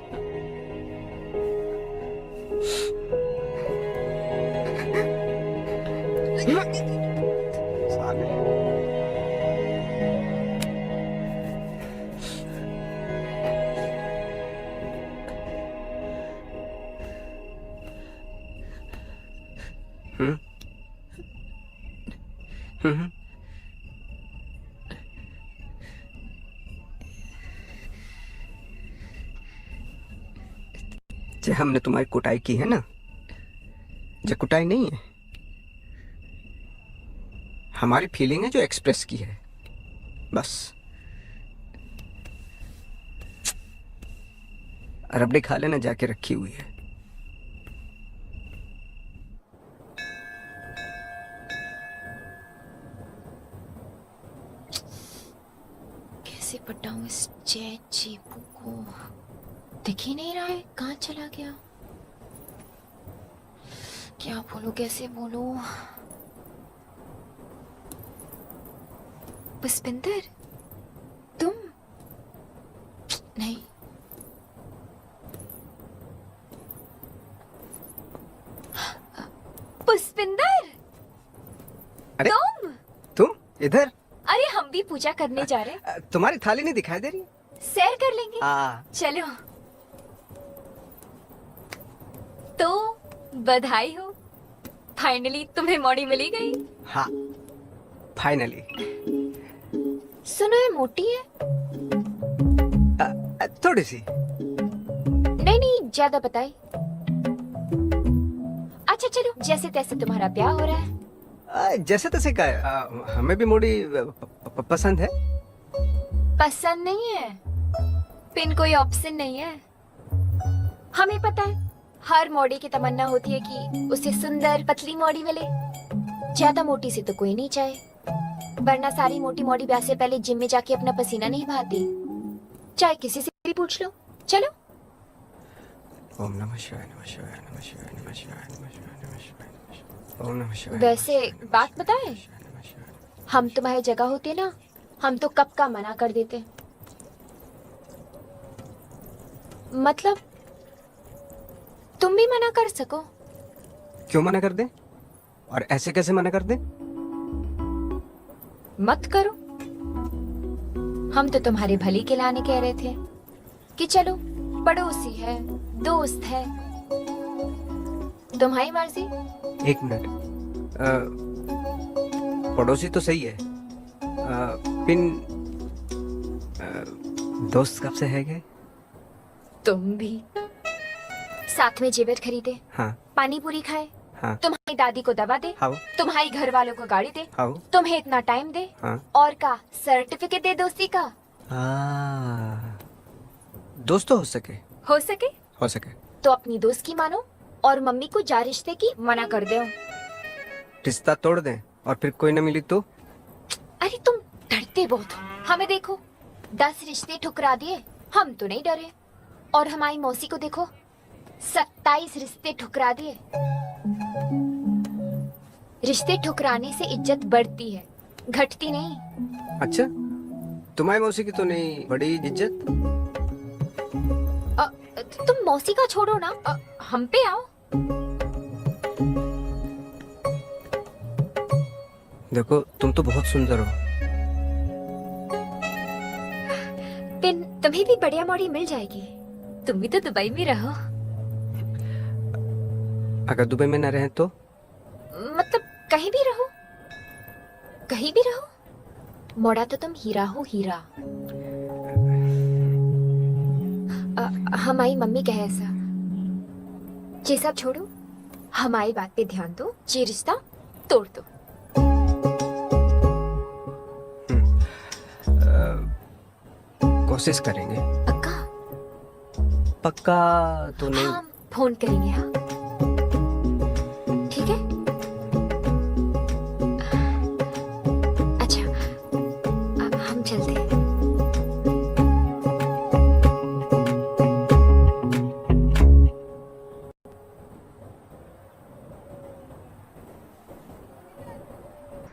जो हमने तुम्हारी कुटाई की है ना, जो कुटाई नहीं है, हमारी फीलिंग है जो एक्सप्रेस की है बस। रबड़ी खा लेना जाके, रखी हुई है। कैसे पटाऊं इस चीपू को? दिख ही नहीं रहा है, कहाँ चला गया? क्या बोलूं, कैसे बोलूं? पुष्पिंदर, तुम? नहीं, पुष्पिंदर, अरे तुम इधर? अरे हम भी पूजा करने जा रहे हैं। तुम्हारी थाली नहीं दिखाई दे रही? सैर कर लेंगे। चलो। तो बधाई हो, फाइनली तुम्हें मॉडी मिली गई। हाँ, फाइनली। सुनो, ये मोटी है? थोड़ी सी। नहीं नहीं, ज्यादा बताई। अच्छा चलो, जैसे तैसे तुम्हारा ब्याह हो रहा है। जैसे तैसे का है, हमें भी मोड़ी पसंद है। पसंद नहीं है, पिन कोई ऑप्शन नहीं है। हमें पता है, हर मोड़ी की तमन्ना होती है कि उसे सुंदर पतली मोड़ी मिले। ज्यादा मोटी से तो कोई नहीं चाहे, वरना सारी मोटी मोड़ी ब्याह से पहले जिम में जाके अपना पसीना नहीं बहाती। चाहे किसी से भी पूछ लो। चलो। ओम नमः शिवाय, नमः शिवाय, नमः शिवाय, नमः शिवाय, नमः शिवाय, नमः शिवाय। ओम नमः शिवाय। वैसे बात बताएं, हम तुम्हारी जगह होते ना, हम तो कब का मना कर देते। मतलब तुम भी मना कर सको। क्यों मना कर दे? और ऐसे कैसे मना कर दे? मत करो। हम तो तुम्हारे भली के लाने कह रहे थे कि चलो, पड़ोसी है, दोस्त है, तुम्हारी मर्जी। एक मिनट, पड़ोसी तो सही है, पिन दोस्त कब से है गए? तुम भी साथ में जेवर खरीदे, हाँ, पानी पूरी खाए, हाँ, तुम्हारी दादी को दवा दे, हाँ, तुम्हारी घर वालों को गाड़ी दे, हाँ, तुम्हें इतना टाइम दे, हाँ, और का सर्टिफिकेट दे दोस्ती का। दोस्त तो हो सके, हो सके, हो सके तो अपनी दोस्त की मानो और मम्मी को जा रिश्ते की मना कर दो। रिश्ता तोड़ दें और फिर कोई न मिली तो? अरे तुम डरते बहुत हो। हमें देखो, 10 रिश्ते ठुकरा दिए, हम तो नहीं डरे। और हमारी मौसी को देखो, 27 रिश्ते ठुकरा दिए। रिश्ते ठुकराने से इज्जत बढ़ती है, घटती नहीं। अच्छा, तुम्हारी मौसी की तो नहीं बड़ी इज्जत? तुम मौसी का छोड़ो ना, हम पे आओ। देखो, तुम तो बहुत सुंदर हो। पिन तुम्हें भी बढ़िया मॉडी मिल जाएगी। तुम भी तो दुबई में रहो। अगर दुबई में न रहे तो? मतलब कहीं भी रहो, कहीं भी रहो। मोड़ा तो तुम हीरा हो, हीरा। हमारी मम्मी कहे ऐसा। ये सब छोड़ो, हमारी बात पे ध्यान दो। ये रिश्ता तोड़ दो। कोशिश करेंगे। पक्का तो नहीं। हम फोन करेंगे। हाँ ठीक है। अच्छा हम चलते हैं।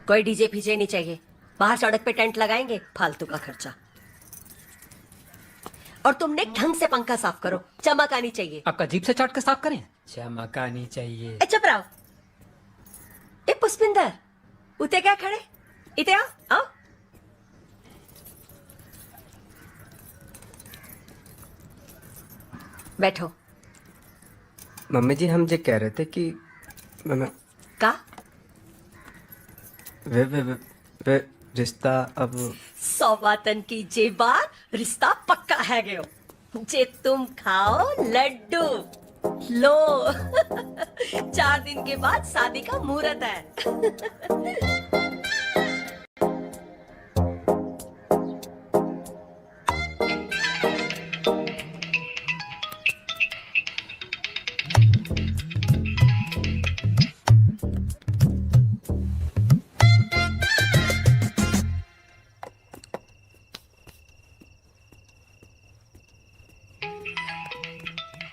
कोई डीजे फीजे नहीं चाहिए। बाहर सड़क पे टेंट लगाएंगे, फालतू का खर्चा। और तुमने ढंग से पंखा साफ करो, चमक आनी चाहिए। आपका जीप से चाट कर साफ करें? चमक आनी चाहिए। चुप रहो। ए पुष्पिंदर, उते क्या खड़े? इते आओ, आओ। बैठो। मम्मी जी हम ये कह रहे थे कि का वे रिश्ता अब सौवातन की जे बार रिश्ता पक्का है गयो। जे तुम खाओ लड्डू लो। 4 दिन के बाद शादी का मुहूर्त है।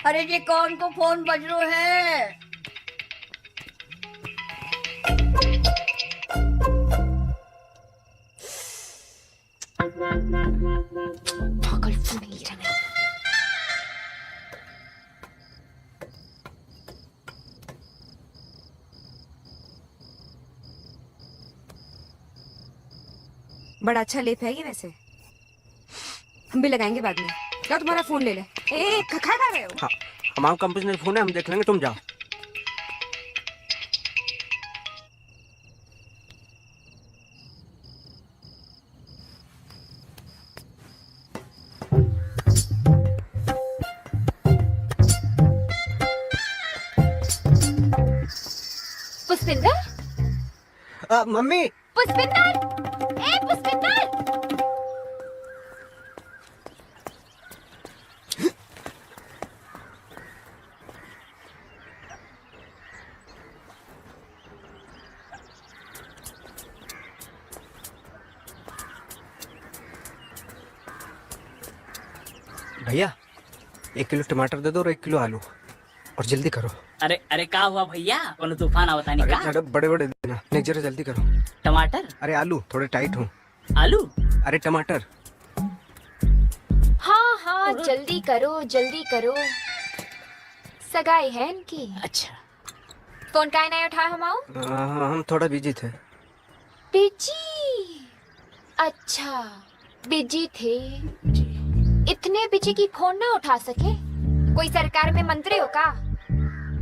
अरे ये कौन को फोन बज रो है? पागल फोन ही रहा। बड़ा अच्छा लेप है ये वैसे। हम भी लगाएंगे बाद में। लो तुम्हारा फोन ले ले। ए खा खा रहे हो? हाँ, हमारा कंपनी फोन है, हम देख लेंगे, तुम जाओ। पुष्पिंदर? मम्मी। पुष्पिंदर! ए पुष्पिंदर! भैया 1 किलो टमाटर दे दो और 1 किलो आलू, और जल्दी करो। अरे अरे का हुआ भैया? कोनो तूफान आवता नहीं का? अरे बड़े बड़े देना, नहीं जरा जल्दी करो। टमाटर? अरे आलू थोड़े टाइट हो। आलू? अरे टमाटर। हाँ हाँ जल्दी करो, जल्दी करो। सगाई है इनकी। अच्छा। फोन काहे नहीं उठाया हमाओ? हम थोड़ा बिजी थे। बिजी? अच्छा बिजी थे। इतने बिजी की फोन ना उठा सके? कोई सरकार में मंत्री हो का?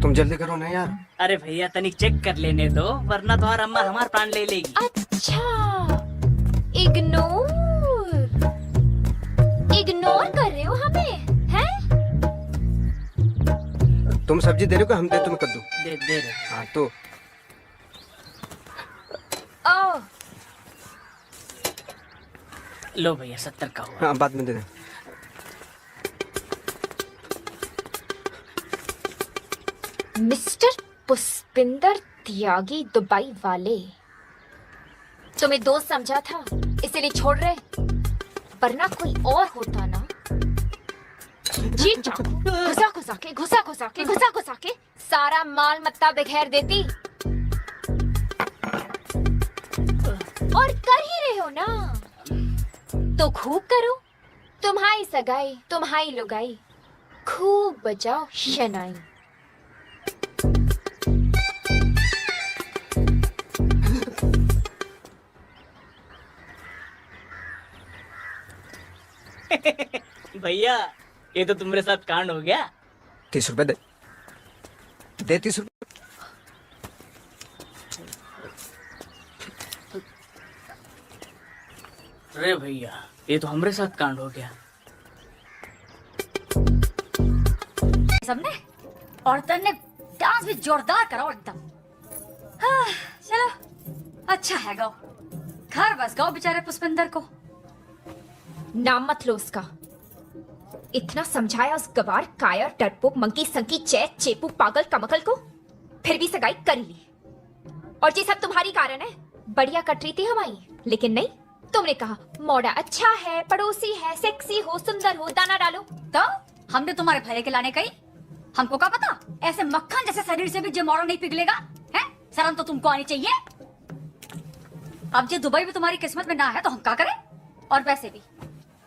तुम जल्दी करो ना यार। अरे भैया तनिक चेक कर लेने दो, वरना तुम्हारा अम्मा हमारा प्राण ले लेगी। अच्छा इग्नोर इग्नोर कर रहे हो हमें, हैं? तुम सब्जी दे रहे हो कि हम दे तुम कद्दू? दे रहे। हाँ तो ओ लो भैया 70 का हुआ। हाँ बाद में दे दे। मिस्टर पुष्पिंदर त्यागी दुबई वाले, तुम्हें दोस्त समझा था इसीलिए छोड़ रहे, वरना कोई और होता ना। जी घुसा घुसा के सारा माल मत्ता बिखेर देती। और कर ही रहे हो ना, तो खूब करो। तुम्हारी सगाई, तुम्हारी लुगाई, खूब बजाओ शनाई। भैया ये तो तुम्हारे साथ कांड हो गया। 30 रुपए दे 30 रुपए। अरे भैया ये तो हमारे साथ कांड हो गया। सबने औरतन ने डांस भी जोरदार करा एकदम। हाँ, चलो अच्छा है गाओ, घर बस गाओ बेचारे पुष्पिंदर को। नाम मत लो उसका। इतना समझाया उस गवार कायर डरपोक मंकी संकी चैत चेपू पागल कमकल को, फिर भी सगाई कर ली। और ये सब तुम्हारी कारण है। बढ़िया कट रही थी हमारी, लेकिन नहीं, तुमने कहा मोड़ा अच्छा है, पड़ोसी है, सेक्सी हो, सुंदर हो, दाना डालो। तो हमने तुम्हारे भैया के लाने कही, हमको क्या पता ऐसे मक्खन जैसे शरीर से भी जो मोड़ा नहीं पिघलेगा है। शर्म तो तुमको आनी चाहिए। अब जो दुबई में तुम्हारी किस्मत में ना है तो हम क्या करें। और वैसे भी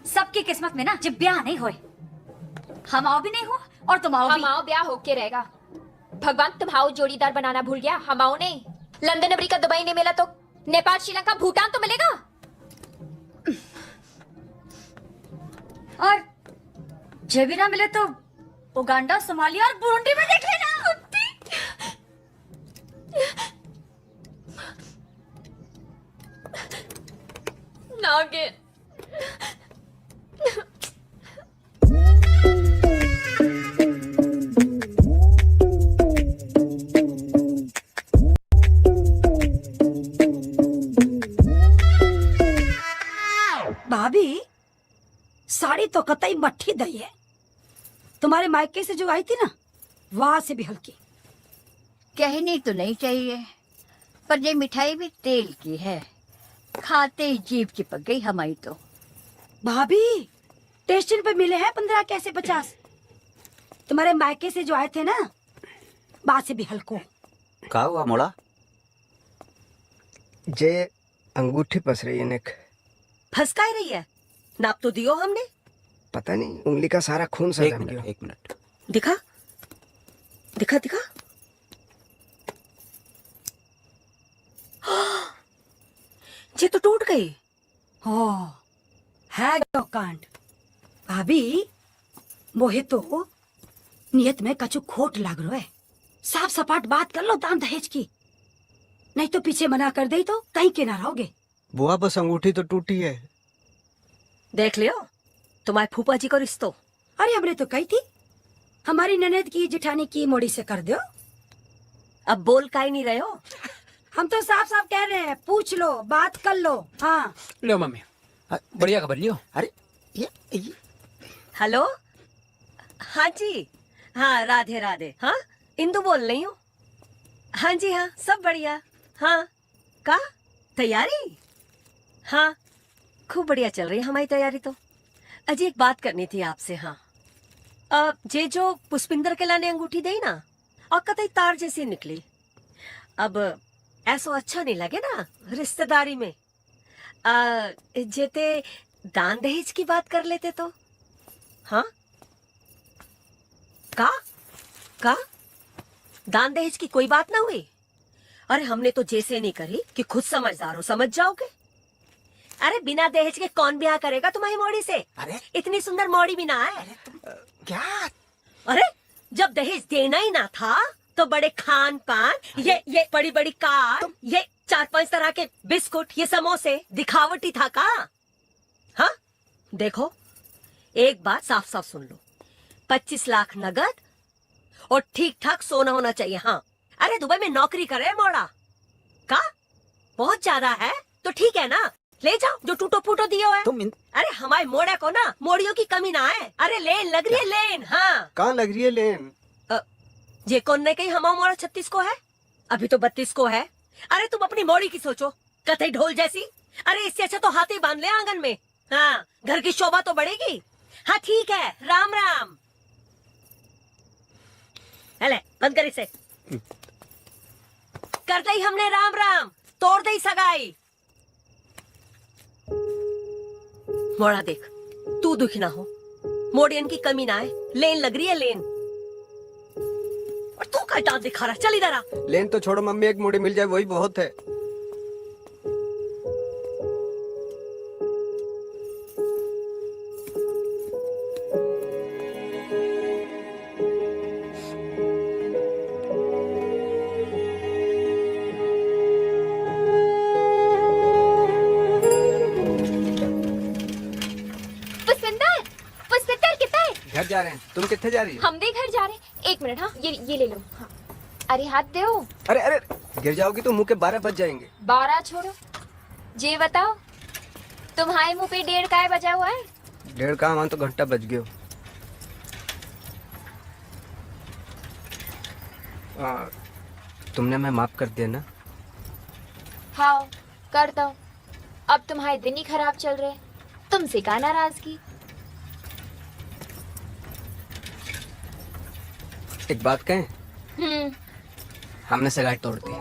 सबकी किस्मत में ना जब ब्याह नहीं होए, हम आओ भी नहीं हो और तुम आओ भी। हम आओ ब्याह होके रहेगा। भगवान तुम्हारा जोड़ीदार बनाना भूल गया। हम आओ नहीं। लंदन अमेरिका दुबई नहीं मिला तो नेपाल श्रीलंका भूटान तो मिलेगा। और जे भी ना मिले तो उगांडा, सोमालिया और बुरुंडी में देख लेना। नागिन। भाभी साड़ी तो कतई मट्ठी दई है। तुम्हारे मायके से जो आई थी ना, वहां से भी हल्की। कहनी तो नहीं चाहिए, पर ये मिठाई भी तेल की है, खाते ही जीभ चिपक गई हमारी तो। भाभी स्टेशन पे मिले हैं 15 कैसे 50। तुम्हारे मायके से जो आए थे ना, वहां से भी हल्को। का हुआ मोड़ा? जे अंगूठी पस रही है नेक। फंसकाई रही है। नाप तो दियो हमने। पता नहीं, उंगली का सारा खून सा जम गया। 1 मिनट दिखा दिखा दिखा। ये तो टूट गई। हो है कांड। भाभी मोहे तो नियत में कछु खोट लाग रहा है। साफ सपाट बात कर लो दान दहेज की, नहीं तो पीछे मना कर दे तो कहीं के ना रहोगे। बुआ बस अंगूठी तो टूटी है। देख लियो तुम्हारे फूफा जी को रिश्तो। अरे हमने तो कही थी हमारी ननद की जेठानी की मोड़ी से कर दो। अब बोल का ही नहीं रहे हो। हम तो साफ साफ कह रहे हैं, पूछ लो, बात कर लो। हाँ लो मम्मी, बढ़िया खबर लियो। अरे हेलो, हाँ जी, हाँ राधे राधे। हाँ इंदु बोल रही हूँ। हाँ जी हाँ, सब बढ़िया। हाँ का तैयारी? हाँ खूब बढ़िया चल रही है हमारी तैयारी तो। अजी एक बात करनी थी आपसे। हाँ जे जो पुष्पिंदर के लाने अंगूठी दी ना, और कतई तार जैसी निकली। अब ऐसा अच्छा नहीं लगे ना रिश्तेदारी में। जेते दान दहेज की बात कर लेते तो। हाँ का दान दहेज की कोई बात ना हुई? अरे हमने तो जैसे नहीं करी कि खुद समझदार हो समझ जाओगे। अरे बिना दहेज के कौन ब्याह करेगा तुम्हारी मोड़ी से? अरे इतनी सुंदर मोड़ी भी ना है। क्या? अरे जब दहेज देना ही ना था तो बड़े खान पान, ये बड़ी बड़ी कार, ये 4-5 तरह के बिस्कुट, ये समोसे दिखावटी था का? हाँ देखो एक बात साफ साफ सुन लो, 25 लाख नगद और ठीक ठाक सोना होना चाहिए। हाँ अरे दुबई में नौकरी करे मोड़ा का बहुत ज्यादा है तो ठीक है ना, ले जाओ जो टूटो फूटो दियो है। अरे हमारे मोड़ा को ना मोड़ियों की कमी ना है। अरे लेन लग रही है लेन। हाँ कहाँ लग रही है लेन? ये कौन ने कही हमारा मोड़ा 36 को है, अभी तो 32 को है। अरे तुम अपनी मोड़ी की सोचो, कतई ढोल जैसी। अरे इससे अच्छा तो हाथी बांध ले आंगन में। हाँ घर की शोभा तो बढ़ेगी। हाँ ठीक है, राम राम। हेले बंद कर इसे। कर दई हमने राम राम, तोड़ दई सगाई। मोड़ा देख तू दुखी ना हो, मोड़ियन की कमी ना है, लेन लग रही है लेन। और तू का डांस दिखा रहा, चल इधर आ। लेन तो छोड़ो मम्मी, एक मोड़ी मिल जाए वही बहुत है। जा रहे हैं। तुम कितने जा रही हो? हम भी घर जा रहे हैं। 1 मिनट, हाँ ये ले लो। हाँ। अरे हाथ दो। अरे अरे गिर जाओगी तो मुंह के 12 बज जाएंगे। 12 छोड़ो, ये बताओ तुम्हारे मुंह पे 1:30 काय बजा हुआ है? 1:30 का मान तो घंटा बज गयो। तुमने मैं माफ कर दिया ना? हाँ कर दो। अब तुम्हारे दिन ही खराब चल रहे, तुमसे का नाराजगी। एक बात कहें, हमने सगाई तोड़ दी।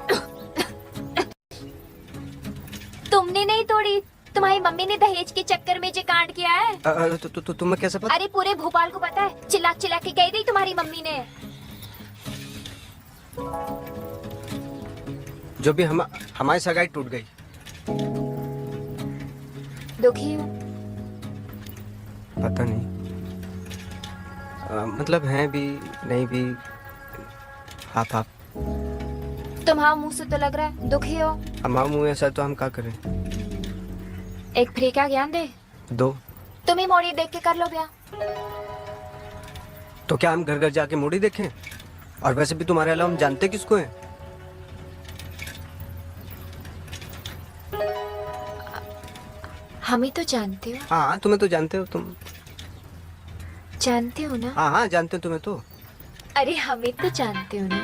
तुमने नहीं तोड़ी, तुम्हारी मम्मी ने दहेज के चक्कर में जो कांड किया है। तुम्हें कैसे पता? अरे पूरे भोपाल को पता है, चिल्ला चिल्ला के कह दी तुम्हारी मम्मी ने। जो भी हमारी सगाई टूट गई। दुखी हो? पता नहीं, मतलब हैं भी नहीं भी, हाफ हाफ। तुम्हारा मुंह से तो लग रहा है दुखी हो। हमारा मुंह ऐसा तो हम क्या करें? एक फ्री का ज्ञान दे। 2। तुम ही मोड़ी देख के कर लो ब्याह। तो क्या हम घर घर जाके मोड़ी देखें? और वैसे भी तुम्हारे अलावा हम जानते किसको हैं? हम ही तो जानते हो। हाँ तुम्हें तो जानते हो, तुम जानते हो ना? हाँ हाँ जानते हो तुम्हें तो। अरे हमें तो जानते हो ना।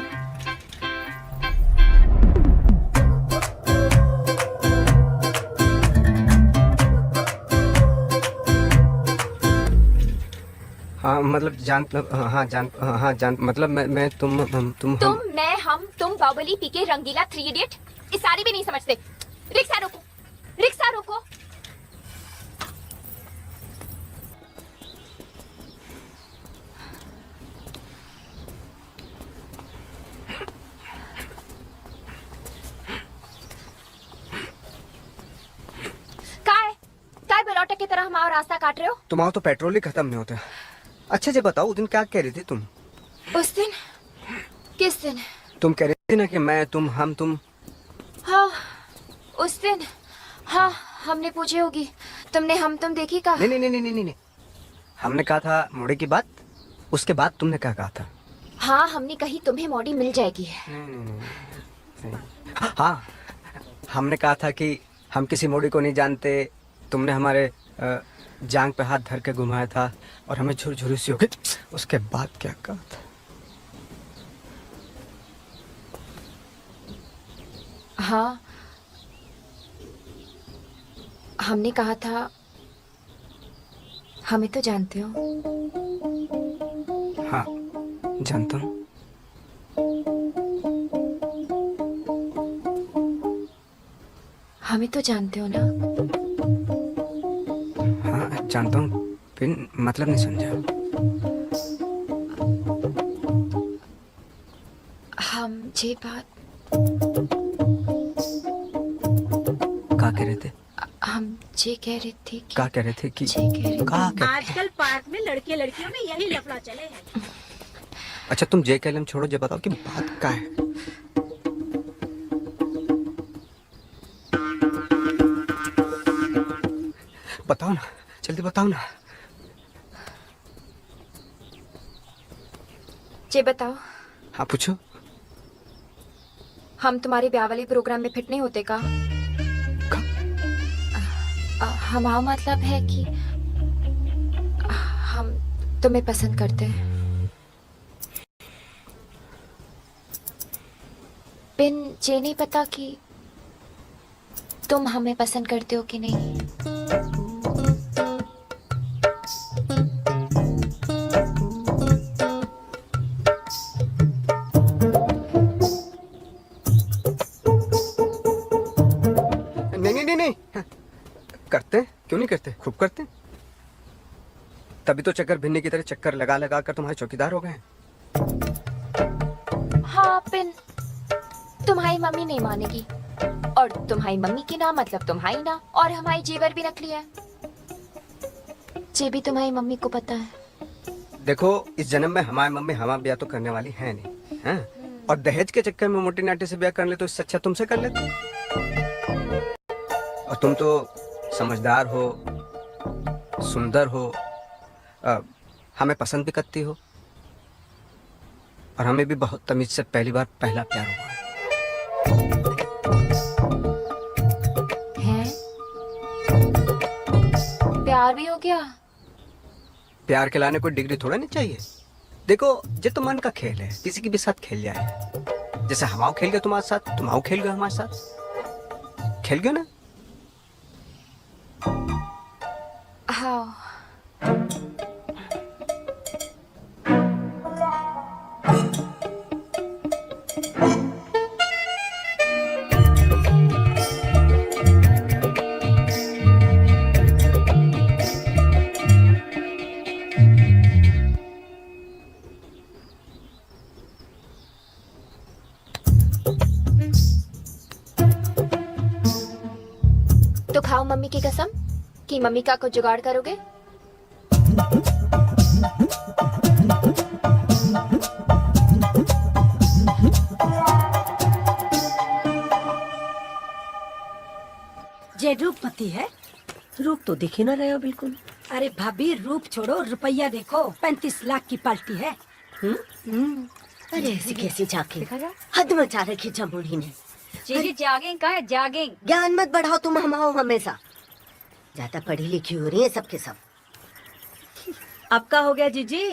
हाँ मतलब जान मतलब मैं तुम मैं हम तुम बाहुबली पीके रंगीला 3 इडियट, इस सारी भी नहीं समझते। रिक्शा रोको, रिक्शा रोको। काय बेलौटे की तरह हमारा रास्ता काट रहे हो? तुम्हारा तो पेट्रोल ही खत्म नहीं होता। अच्छा जी बताओ, उस दिन क्या कह रही थी तुम? उस दिन? किस दिन? तुम कह रही थी ना कि मैं तुम हम तुम। हाँ उस दिन, हाँ हमने पूछी होगी। तुमने हम तुम देखी का? नहीं नहीं नहीं नहीं नहीं, हमने कहा था मोड़ी की बात, उसके बाद तुमने क्या कहा था? हाँ हमने कही तुम्हें मोड़ी मिल जाएगी। हाँ हमने कहा था कि हम किसी मोड़ी को नहीं जानते। तुमने हमारे जांग पे हाथ धर के घुमाया था और हमें झुरझुरी सी हो गई। उसके बाद क्या कहा था? हाँ हमने कहा था हमें तो जानते हो। हाँ जानता हूँ। हमें तो जानते हो ना? हाँ जानता हूँ, फिर मतलब नहीं समझा। हम ये बात क्या कह रहे थे? हम ये कह रहे थे कि क्या कह रहे थे कि आजकल पार्क में लड़के लड़कियों में यही लफड़ा चले हैं। अच्छा तुम जे कैलम छोड़ो, जे बताओ कि बात क्या है? बताओ ना, जल्दी बताओ ना। ये बताओ। हाँ पूछो। हम तुम्हारे ब्याह वाले प्रोग्राम में फिट नहीं होते का? हमारा मतलब है कि हम तुम्हें पसंद करते हैं। बिन ये नहीं पता कि तुम हमें पसंद करते हो कि नहीं। नहीं करते, क्यों नहीं करते, खूब करते। तभी तो चक्कर भिन्नी की तरह चक्कर लगा लगा कर तुम्हारे चौकीदार हो गए। हाँ पिन, तुम्हारी मम्मी नहीं मानेगी, और तुम्हारी मम्मी की ना मतलब तुम्हारी ना, और हमारी जेवर भी नकली है। ये भी तुम्हारी मम्मी को पता है। देखो इस जन्म में हमारी मम्मी हमारा ब्याह तो करने वाली है नहीं, हैं? और दहेज के चक्कर में मोटी नाटी से ब्याह कर ले तो इससे अच्छा तुमसे कर लेते। और तुम तो समझदार हो, सुंदर हो, हमें पसंद भी करती हो और हमें भी बहुत तमीज से पहली बार पहला प्यार हुआ है। प्यार भी हो गया? प्यार के लाने कोई डिग्री थोड़ा नहीं चाहिए। देखो ये तो मन का खेल है, किसी के भी साथ खेल जाए। जैसे हमाओ खेल गए तुम्हारे साथ, तुम आओ खेल गए हमारे साथ, खेल गए ना? हाँ। तो खाओ मम्मी की कसम कि मम्मी का कुछ जुगाड़ करोगे। ये रूपमती है? रूप तो दिख ही ना रहे हो बिल्कुल। अरे भाभी रूप छोड़ो, रुपया देखो, 35 लाख की पार्टी है। अरे ऐसी कैसी जाके हद मचा रखी जमुनी ने। जी जागिंग का है, जागिंग। ज्ञान मत बढ़ाओ तुम हमाओ हमेशा, ज्यादा पढ़ी लिखी हो रही है सबके सब। अब का हो गया जीजी?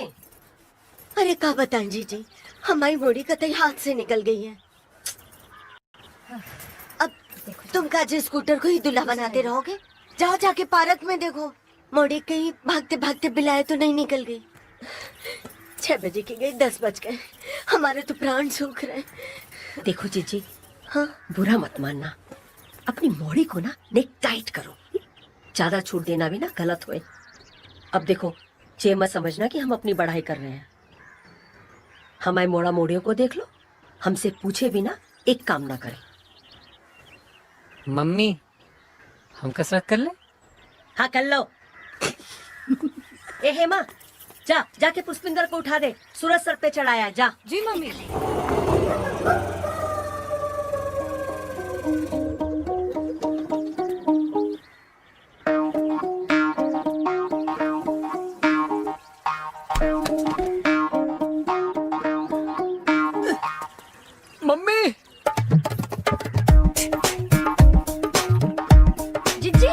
अरे क्या बताएं जीजी, हमारी मोड़ी कतई हाथ से निकल गई है। अब तुम काजे स्कूटर को ही दूल्हा बनाते रहोगे? जाओ जाके पार्क में देखो, मोड़ी कहीं भागते भागते बिलाए तो नहीं निकल गई। 6 बजे की गई, 10 बज गए, हमारे तो प्राण सूख रहे। देखो जीजी, हाँ बुरा मत मानना, अपनी मोड़ी को ना नेक टाइट करो, ज्यादा छूट देना भी ना गलत होए। अब देखो, ये मत समझना कि हम अपनी बढ़ाई कर रहे हैं। हमारे मोड़ा मोड़ियों को देख लो, हमसे पूछे बिना एक काम ना करें। मम्मी हम कसरत कर ले? हाँ कर लो। ए हेमा, जाके पुष्पिंदर को उठा दे, सूरज सर पे चढ़ाया। जा। जी मम्मी। मम्मी जीजी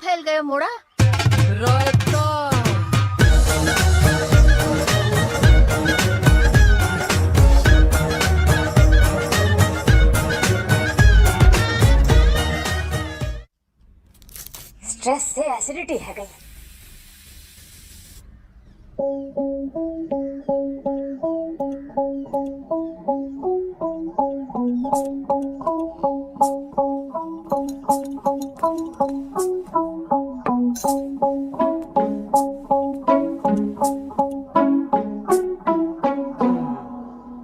फैल गए मोड़ा। स्ट्रेस से एसिडिटी है गई।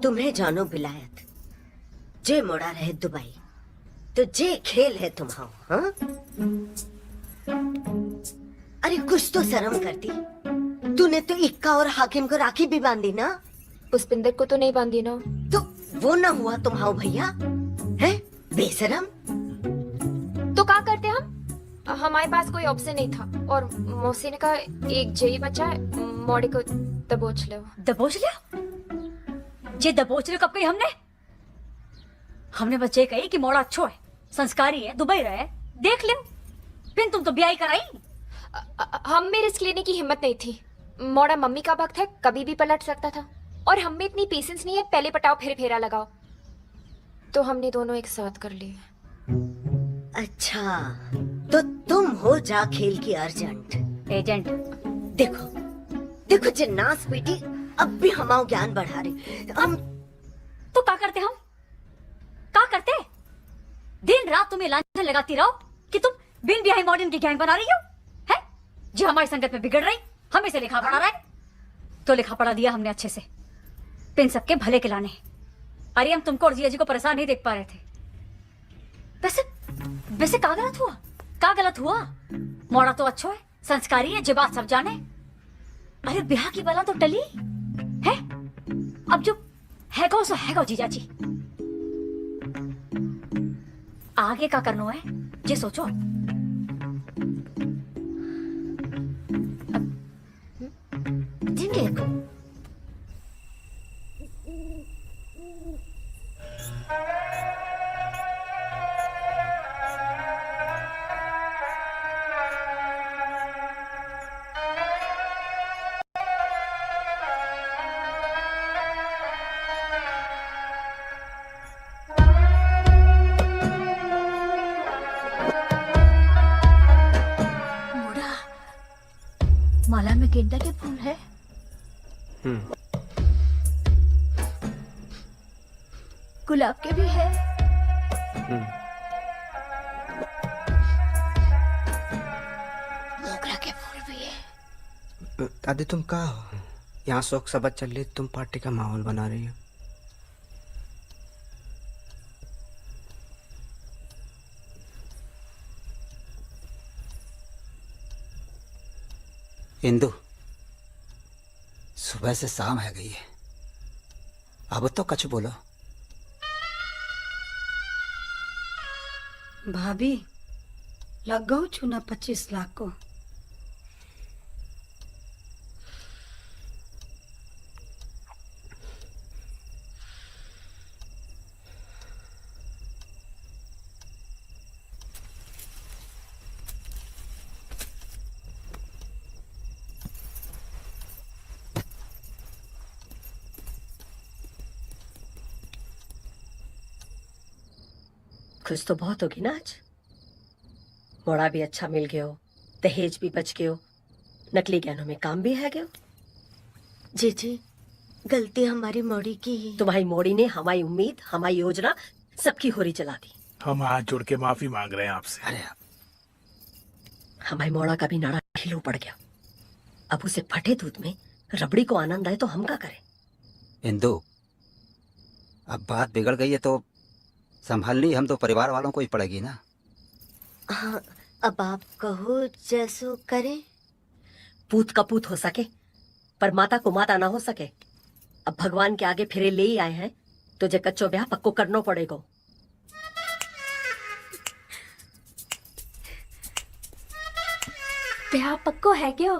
तुम्हें जानो बिलायत, जे मोड़ा रहे दुबई, तो जे खेल है तुम्हारा। हाँ? अरे कुछ तो शर्म करती, तूने तो इक्का और हाकिम को राखी भी बांधी ना। पुष्पिंदर को तो नहीं बांधी ना। तो वो ना हुआ तुम्हारा भैया है बेशरम। तो क्या करते हम? हमारे पास कोई ऑप्शन नहीं था और मौसी ने कहा एक जेई बचा है, मोड़ी को दबोच लो। दबोच लिया? ये दबोच लिया कब कही हमने? हमने बच्चे कही कि मोड़ा अच्छो है, संस्कारी है, दुबई रहे, देख लियो। फिर तुम तो ब्याह कराई। हम में रिस्क लेने की हिम्मत नहीं थी। मोड़ा मम्मी का वक्त है, कभी भी पलट सकता था और हम में इतनी पेशेंस नहीं है, पहले पटाओ फिर फेरा लगाओ। तो हमने दोनों एक साथ कर लिए। अच्छा, तो तुम हो जा खेल की अर्जेंट एजेंट। देखो देखो जिन्नास बेटी अब भी हमारा ज्ञान बढ़ा रहे हम। तो क्या करते हम? क्या करते? तुम्हें लांछन लगाती रहो कि तुम बिन ब्याही मॉडर्न की गैंग बना रही हो, है? जो हमारी संगत में बिगड़ रही, हमें से लिखा पढ़ा रहा है। तो लिखा पढ़ा दिया हमने अच्छे से, पिन सबके भले के लाने। अरे हम तुमको और जिया जी को परेशान नहीं देख पा रहे थे। वैसे वैसे का गलत हुआ? का गलत हुआ? मोड़ा तो अच्छो है, संस्कारी है, जे बात सब जाने। अरे ब्याह की बला तो टली है, अब जो हैगो सो हैगो जीजा जी। आगे का करनो है जे सोचो। जिंगे माला में गेंदा के फूल है। गुलाब के भी है। मोगरा के फूल भी है। दादी तुम कहाँ हो? यहाँ शौक सबक चल रही, तुम पार्टी का माहौल बना रही हो। इंदु, सुबह से शाम है गई है, अब तो कछ बोलो। भाभी लग गऊ चुना 25 लाख को। खुश तो बहुत होगी ना आज। मोड़ा भी अच्छा मिल गयो, दहेज भी बच गयो, नकली गहनों में काम भी है गयो। जी गलती हमारी मोड़ी की ही। तुम्हारी मोड़ी ने हमारी उम्मीद, हमारी योजना सबकी होरी चला दी। हम हाथ जोड़ के माफी मांग रहे हैं आपसे। अरे हमारी मोड़ा का भी नाड़ा ढीलो पड़ गया। अब उसे फटे दूध में रबड़ी को आनंद आए तो हम क्या करें? इंदु, अब बात बिगड़ गई है तो संभालनी हम तो परिवार वालों को ही पड़ेगी ना। हाँ, अब आप कहो जैसो करें। पूत का पूत हो सके पर माता को माता ना हो सके। अब भगवान के आगे फिरे ले ही आए हैं तो जे कच्चो ब्याह पक्को करना पड़ेगा। ब्याह पक्को है क्यों?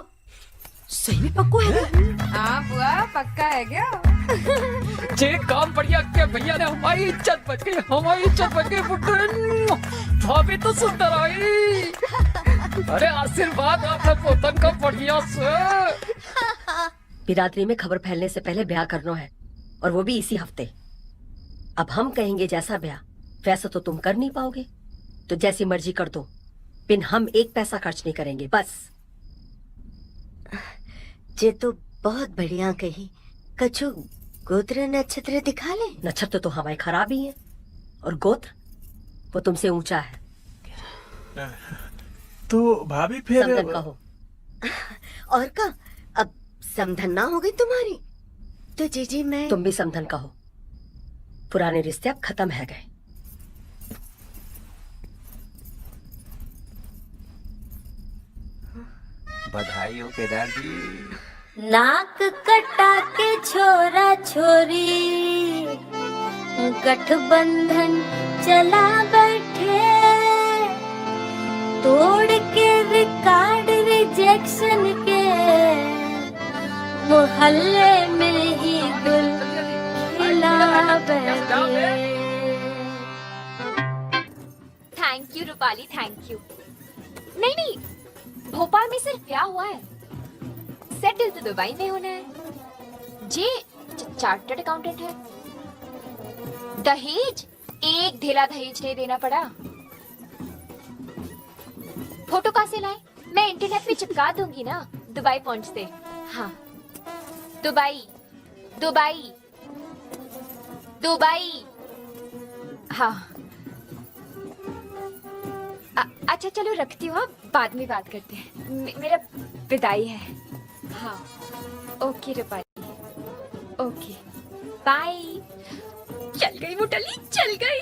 सही में पक्को है क्या? हाँ बुआ पक्का है क्या? जे काम बढ़िया के भैया ने हमारी इज्जत बच गई, हमारी इज्जत बच गई। पुत्र भाभी तो सुंदर आई। अरे आशीर्वाद आपने पोतन का बढ़िया से। बिरादरी में खबर फैलने से पहले ब्याह करना है और वो भी इसी हफ्ते। अब हम कहेंगे जैसा ब्याह वैसा तो तुम कर नहीं पाओगे, तो जैसी मर्जी कर दो, बिन हम एक पैसा खर्च नहीं करेंगे बस। जे तो बहुत बढ़िया कही। कछु गोत्र नक्षत्र दिखा ले। नक्षत्र तो हमारे खराब ही है और गोत्र वो तुमसे ऊंचा है। तो भाभी फिर समधन कहो। और का अब समधन ना हो गई तुम्हारी तो जीजी मैं। तुम भी समधन कहो। पुराने रिश्ते अब खत्म है गए। बधाई हो केदार जी। नाक कटा के छोरा छोरी गठबंधन चला बैठे, तोड़ के रिकॉर्ड रिजेक्शन के मोहल्ले में ही गुल खिला बैठे। Thank you Rupali, thank you. नहीं, भोपाल में सिर्फ ब्याह हुआ है, सेटल तो दुबई में होना है। जे चार्टर्ड अकाउंटेंट है। दहेज एक ढेला दहेज नहीं देना पड़ा। फोटो कहाँ से लाए? मैं इंटरनेट पे चिपका दूंगी ना दुबई पहुंचते। हाँ दुबई दुबई दुबई। हाँ अच्छा चलो रखती हूँ, बाद में बात करते हैं। मेरा विदाई है। हाँ ओके रूपाली, ओके बाय। चल गई वो टली, चल गई।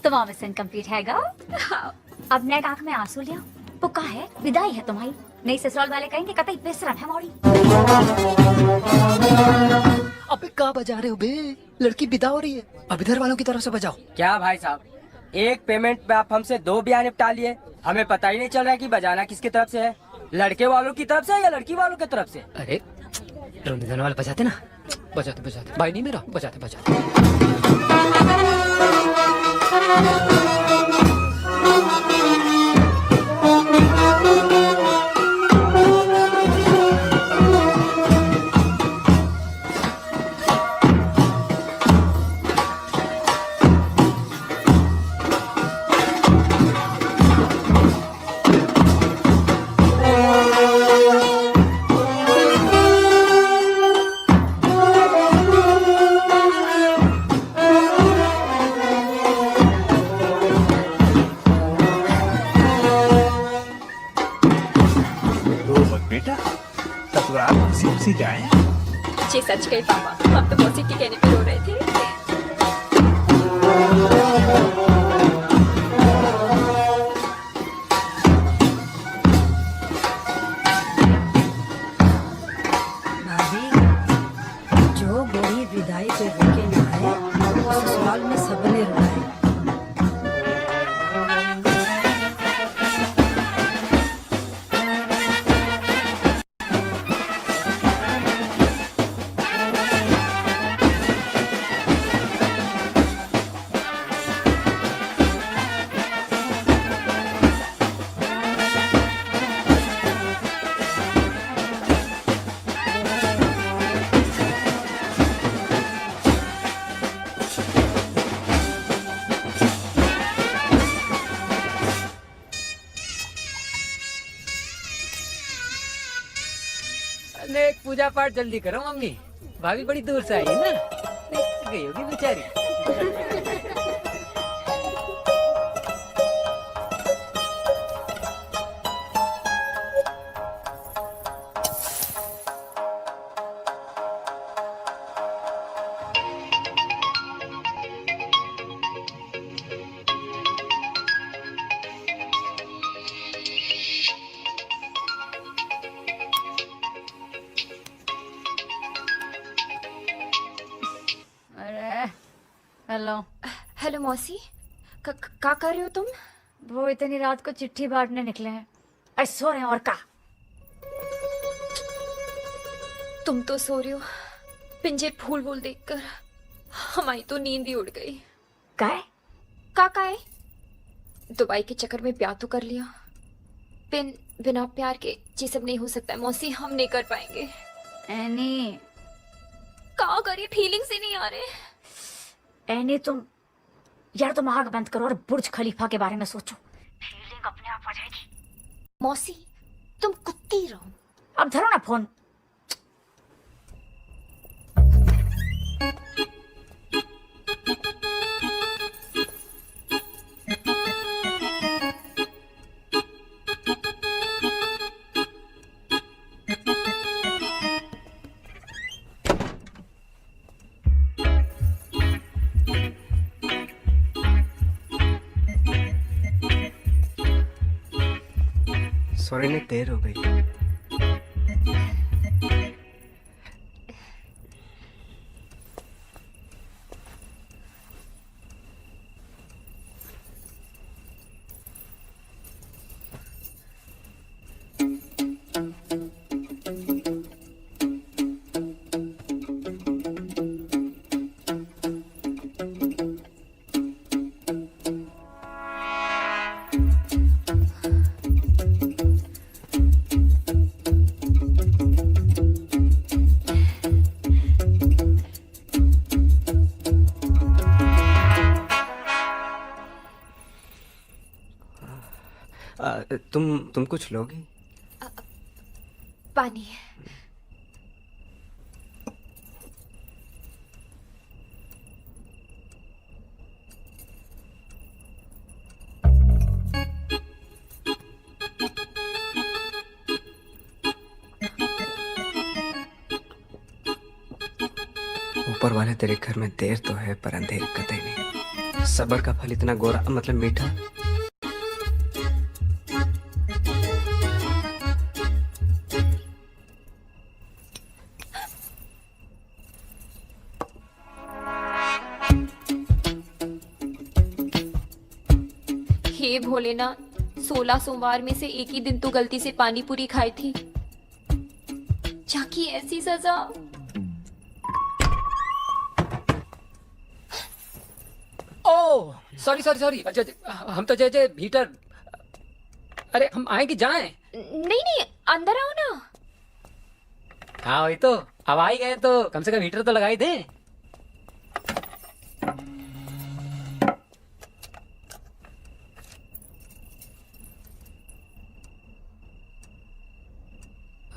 तुम्हारा मिशन कंप्लीट है गा? हाँ। अब नेक आंख में आंसू लिया। पुका है, विदाई है तुम्हारी। नहीं ससुराल वाले कहेंगे कतई बेशरम है मोड़ी। अबे क्या बजा रहे हो बे? लड़की विदा हो रही है, अब इधर वालों की तरफ से बजाओ। क्या भाई साहब, एक पेमेंट पे आप हमसे 2 ब्याह निपटा लिए। हमें पता ही नहीं चल रहा है कि बजाना किसकी तरफ से है, लड़के वालों की तरफ से या लड़की वालों की तरफ से। अरे रमजान वाले बजाते ना, बजाते बजाते भाई नहीं मेरा, बजाते बजाते। सी जाए। जी सच कही पापा, हम तो मौसी के कहने पे रो रहे थे। भाभी, जो बड़ी विदाई पे रुके ना है, ससुराल में सबने रुलाए। नेक पूजा पाठ जल्दी करो मम्मी, भाभी बड़ी दूर से आई है ना, देख गई होगी बेचारी। हेलो। हेलो मौसी, का कर रहे हो तुम? वो इतनी रात को चिट्ठी बांटने निकले हैं। अरे सो रहे हैं और का। तुम तो सो रहे हो, पिंजे फूल वूल देखकर हमारी तो नींद ही उड़ गई। काय? का है? दुबई के चक्कर में ब्याह तो कर लिया, बिना प्यार के ये सब नहीं हो सकता है मौसी, हम नहीं कर पाएंगे। एनी क्या करिए, फीलिंग्स ही नहीं आ रहे। एनी तुम आग बंद करो और बुर्ज खलीफा के बारे में सोचो, फीलिंग अपने आप आ जाएगी। मौसी तुम कुत्ती रहो। अब धरो ना फोन। सॉरी ने देर हो गई। तुम कुछ लोगी? पानी। ऊपर वाले तेरे घर में देर तो है पर अंधेर कतई नहीं। सबर का फल इतना गोरा मतलब मीठा। हे भोलेनाथ, 16 सोमवार में से एक ही दिन तो गलती से पानी पूरी खाई थी, जाकी ऐसी सजा। ओ सॉरी सॉरी सॉरी, हम तो जय भीतर। अरे हम आए कि जाएं? नहीं नहीं, अंदर आओ ना। हाँ वही तो, अब आ ही गए तो कम से कम हीटर तो लगाई दे।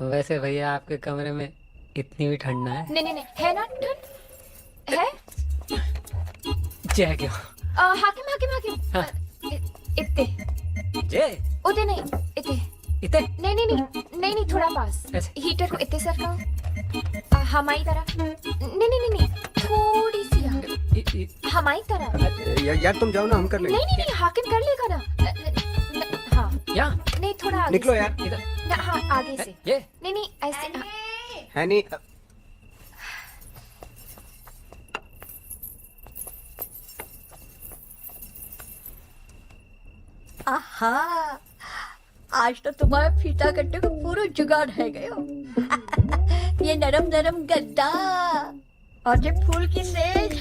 वैसे भैया आपके कमरे में इतनी भी ठंड ना है? नहीं नहीं नहीं, है ना ठंड है। जय क्यों? हाकिम हाकिम हाकिम, हाँ। इतने जय उतने नहीं, इतने इतने नहीं नहीं नहीं नहीं नहीं, थोड़ा पास। हीटर को इतने सरकाओ, हमारी तरफ। नहीं नहीं नहीं नहीं, थोड़ी सी हमारी तरफ। यार तुम जाओ ना, हम कर लेंगे। नहीं नहीं नहीं, हाकिम कर लेगा ना। हाँ नहीं, थोड़ा आगे निकलो से। यार। हाँ आगे से। ये नहीं नहीं ऐसे। है नहीं। आहा, आज तो तुम्हारा फीता करने को पूरा जुगाड़ है गयो। ये नरम नरम गद्दा और ये फूल की सेज।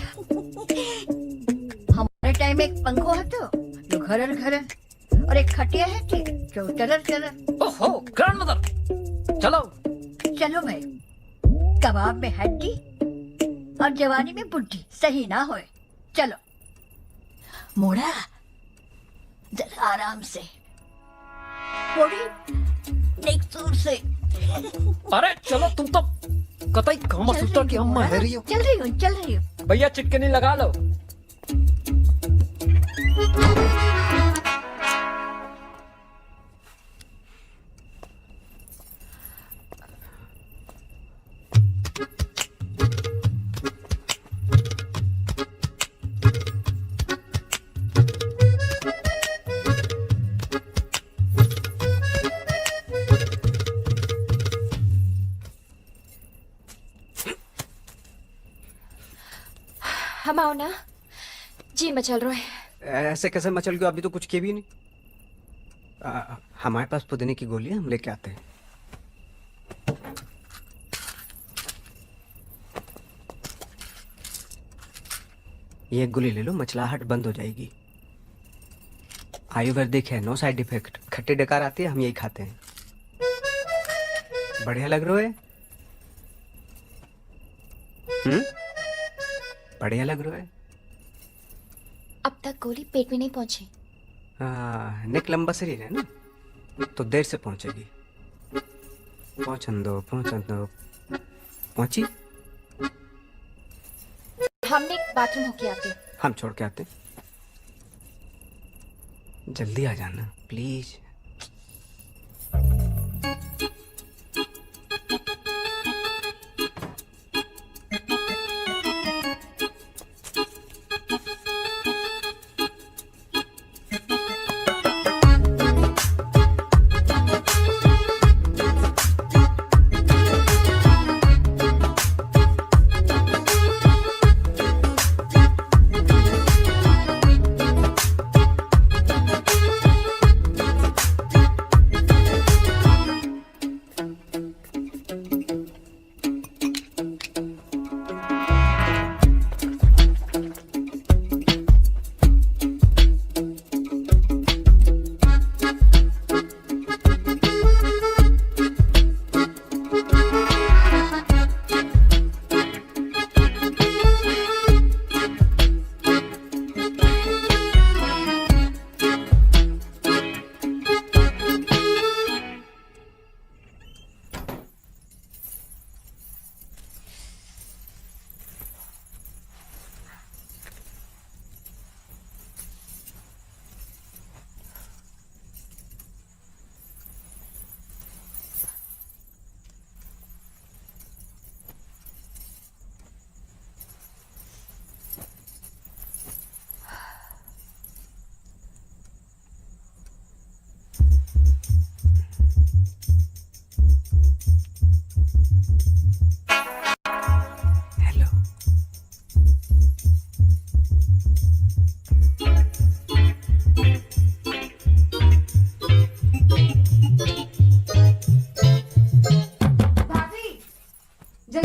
हमारे टाइम एक पंखो है तो जो घरर घरर, और एक खटिया है थी जो चरर चरर। ओहो ग्रैंडमदर, चलो चलो भाई, कबाब में हड्डी और जवानी में बुद्धि सही ना होए। चलो मोड़ा, जरा आराम से मोड़ी, नेक सूर से। अरे चलो, तुम तो कतई काम सूत्र की अम्मा है रही हो। चल रही हूँ। भैया चिटकनी लगा लो। हम आओ ना जी, मचल रहा है। ऐसे कैसे मचल गयो? अभी तो कुछ किए भी नहीं। हमारे पास पुदीने की गोली है, हम लेके आते हैं। ये एक गोली ले लो, मचलाहट बंद हो जाएगी। आयुर्वेदिक है, नो साइड इफेक्ट। खट्टी डकार आती है, हम यही खाते हैं। बढ़िया लग रहा है। बढ़िया लग रहा है। अब तक गोली पेट में नहीं पहुंची। नेक लंबा शरीर है ना, तो देर से पहुंचेगी। पहुंचन दो। पहुंची। हमने बाथरूम होके आते। हम छोड़ के आते। जल्दी आ जाना प्लीज।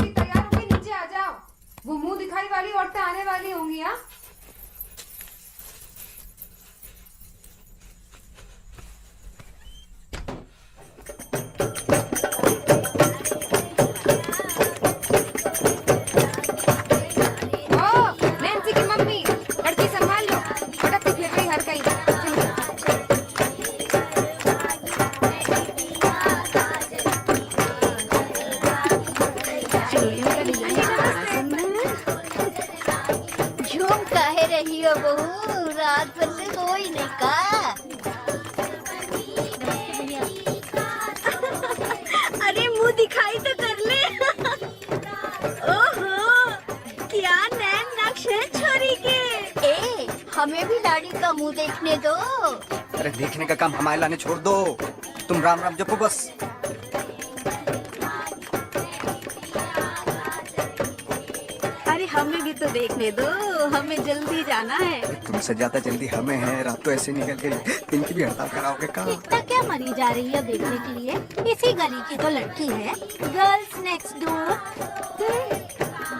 जल्दी तैयार होके नीचे आ जाओ, वो मुंह दिखाई वाली औरतें आने वाली होंगी। हाँ नैन्सी की मम्मी, लड़की संभाल लो, पटक के फिर रही हर कहीं। झूम काहे रही हो बहू, रात भर से सो ही नहीं का। अरे मुंह दिखाई तो कर ले। ओहो, क्या नैन नक्श है छोरी के। ए, हमें भी लाड़ी का मुंह देखने दो। अरे देखने का काम हमारे लाने छोड़ दो, तुम राम राम जपो बस। अरे हमें भी तो देखने दो, हमें जल्दी जाना है। तुमसे ज्यादा जल्दी हमें है, रात तो ऐसे निकल गई, इनकी भी हड़ताल कराओगे का? इतना क्या मरी जा रही है देखने के लिए, इसी गली की तो लड़की है, गर्ल्स नेक्स्ट डोर।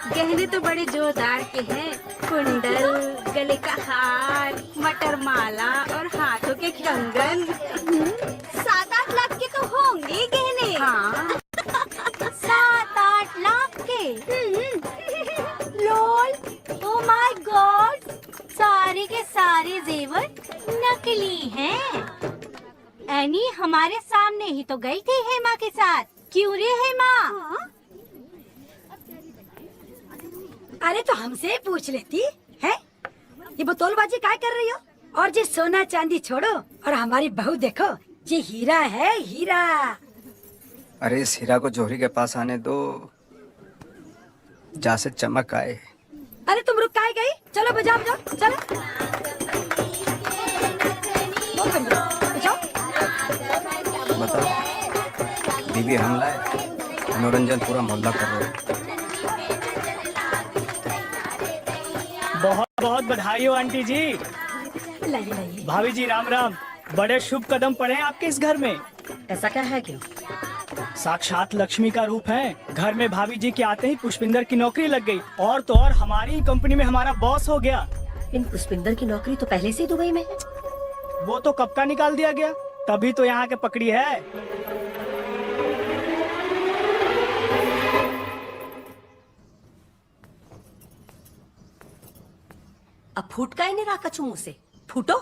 गहने तो बड़े जोरदार के हैं, कुंडल, गले का हार, मटर माला और हाथों के कंगन। 7-8 लाख के तो होंगे गहने। हाँ 7-8 लाख के। लोल, ओ माय गॉड, सारे के सारे जेवर नकली हैं। एनी हमारे सामने ही तो गई थी हेमा के साथ, क्यों रे हेमा? अरे तो हमसे पूछ लेती है, ये बोतलबाजी काय कर रही हो? और जे सोना चांदी छोड़ो और हमारी बहू देखो, ये हीरा है, हीरा। अरे इस हीरा को जोहरी के पास आने दो, जा से चमक आए। अरे तुम रुक काय गई, चलो बजाओ बजाओ, चलो बजाओ। बताओ बीबी हमला है, मनोरंजन पूरा मोहल्ला कर रहे हो। बहुत बहुत बधाई हो आंटी जी। लाइए भाभी जी राम राम, बड़े शुभ कदम पड़े हैं आपके इस घर में। ऐसा क्या है क्यों? साक्षात लक्ष्मी का रूप है। घर में भाभी जी के आते ही पुष्पिंदर की नौकरी लग गई, और तो और हमारी कंपनी में हमारा बॉस हो गया। इन पुष्पिंदर की नौकरी तो पहले से ही दुबई में है। वो तो कब का निकाल दिया गया, तभी तो यहाँ के पकड़ी है। अब फूट का ही नहीं रहा कछु मुंह से, फूटो।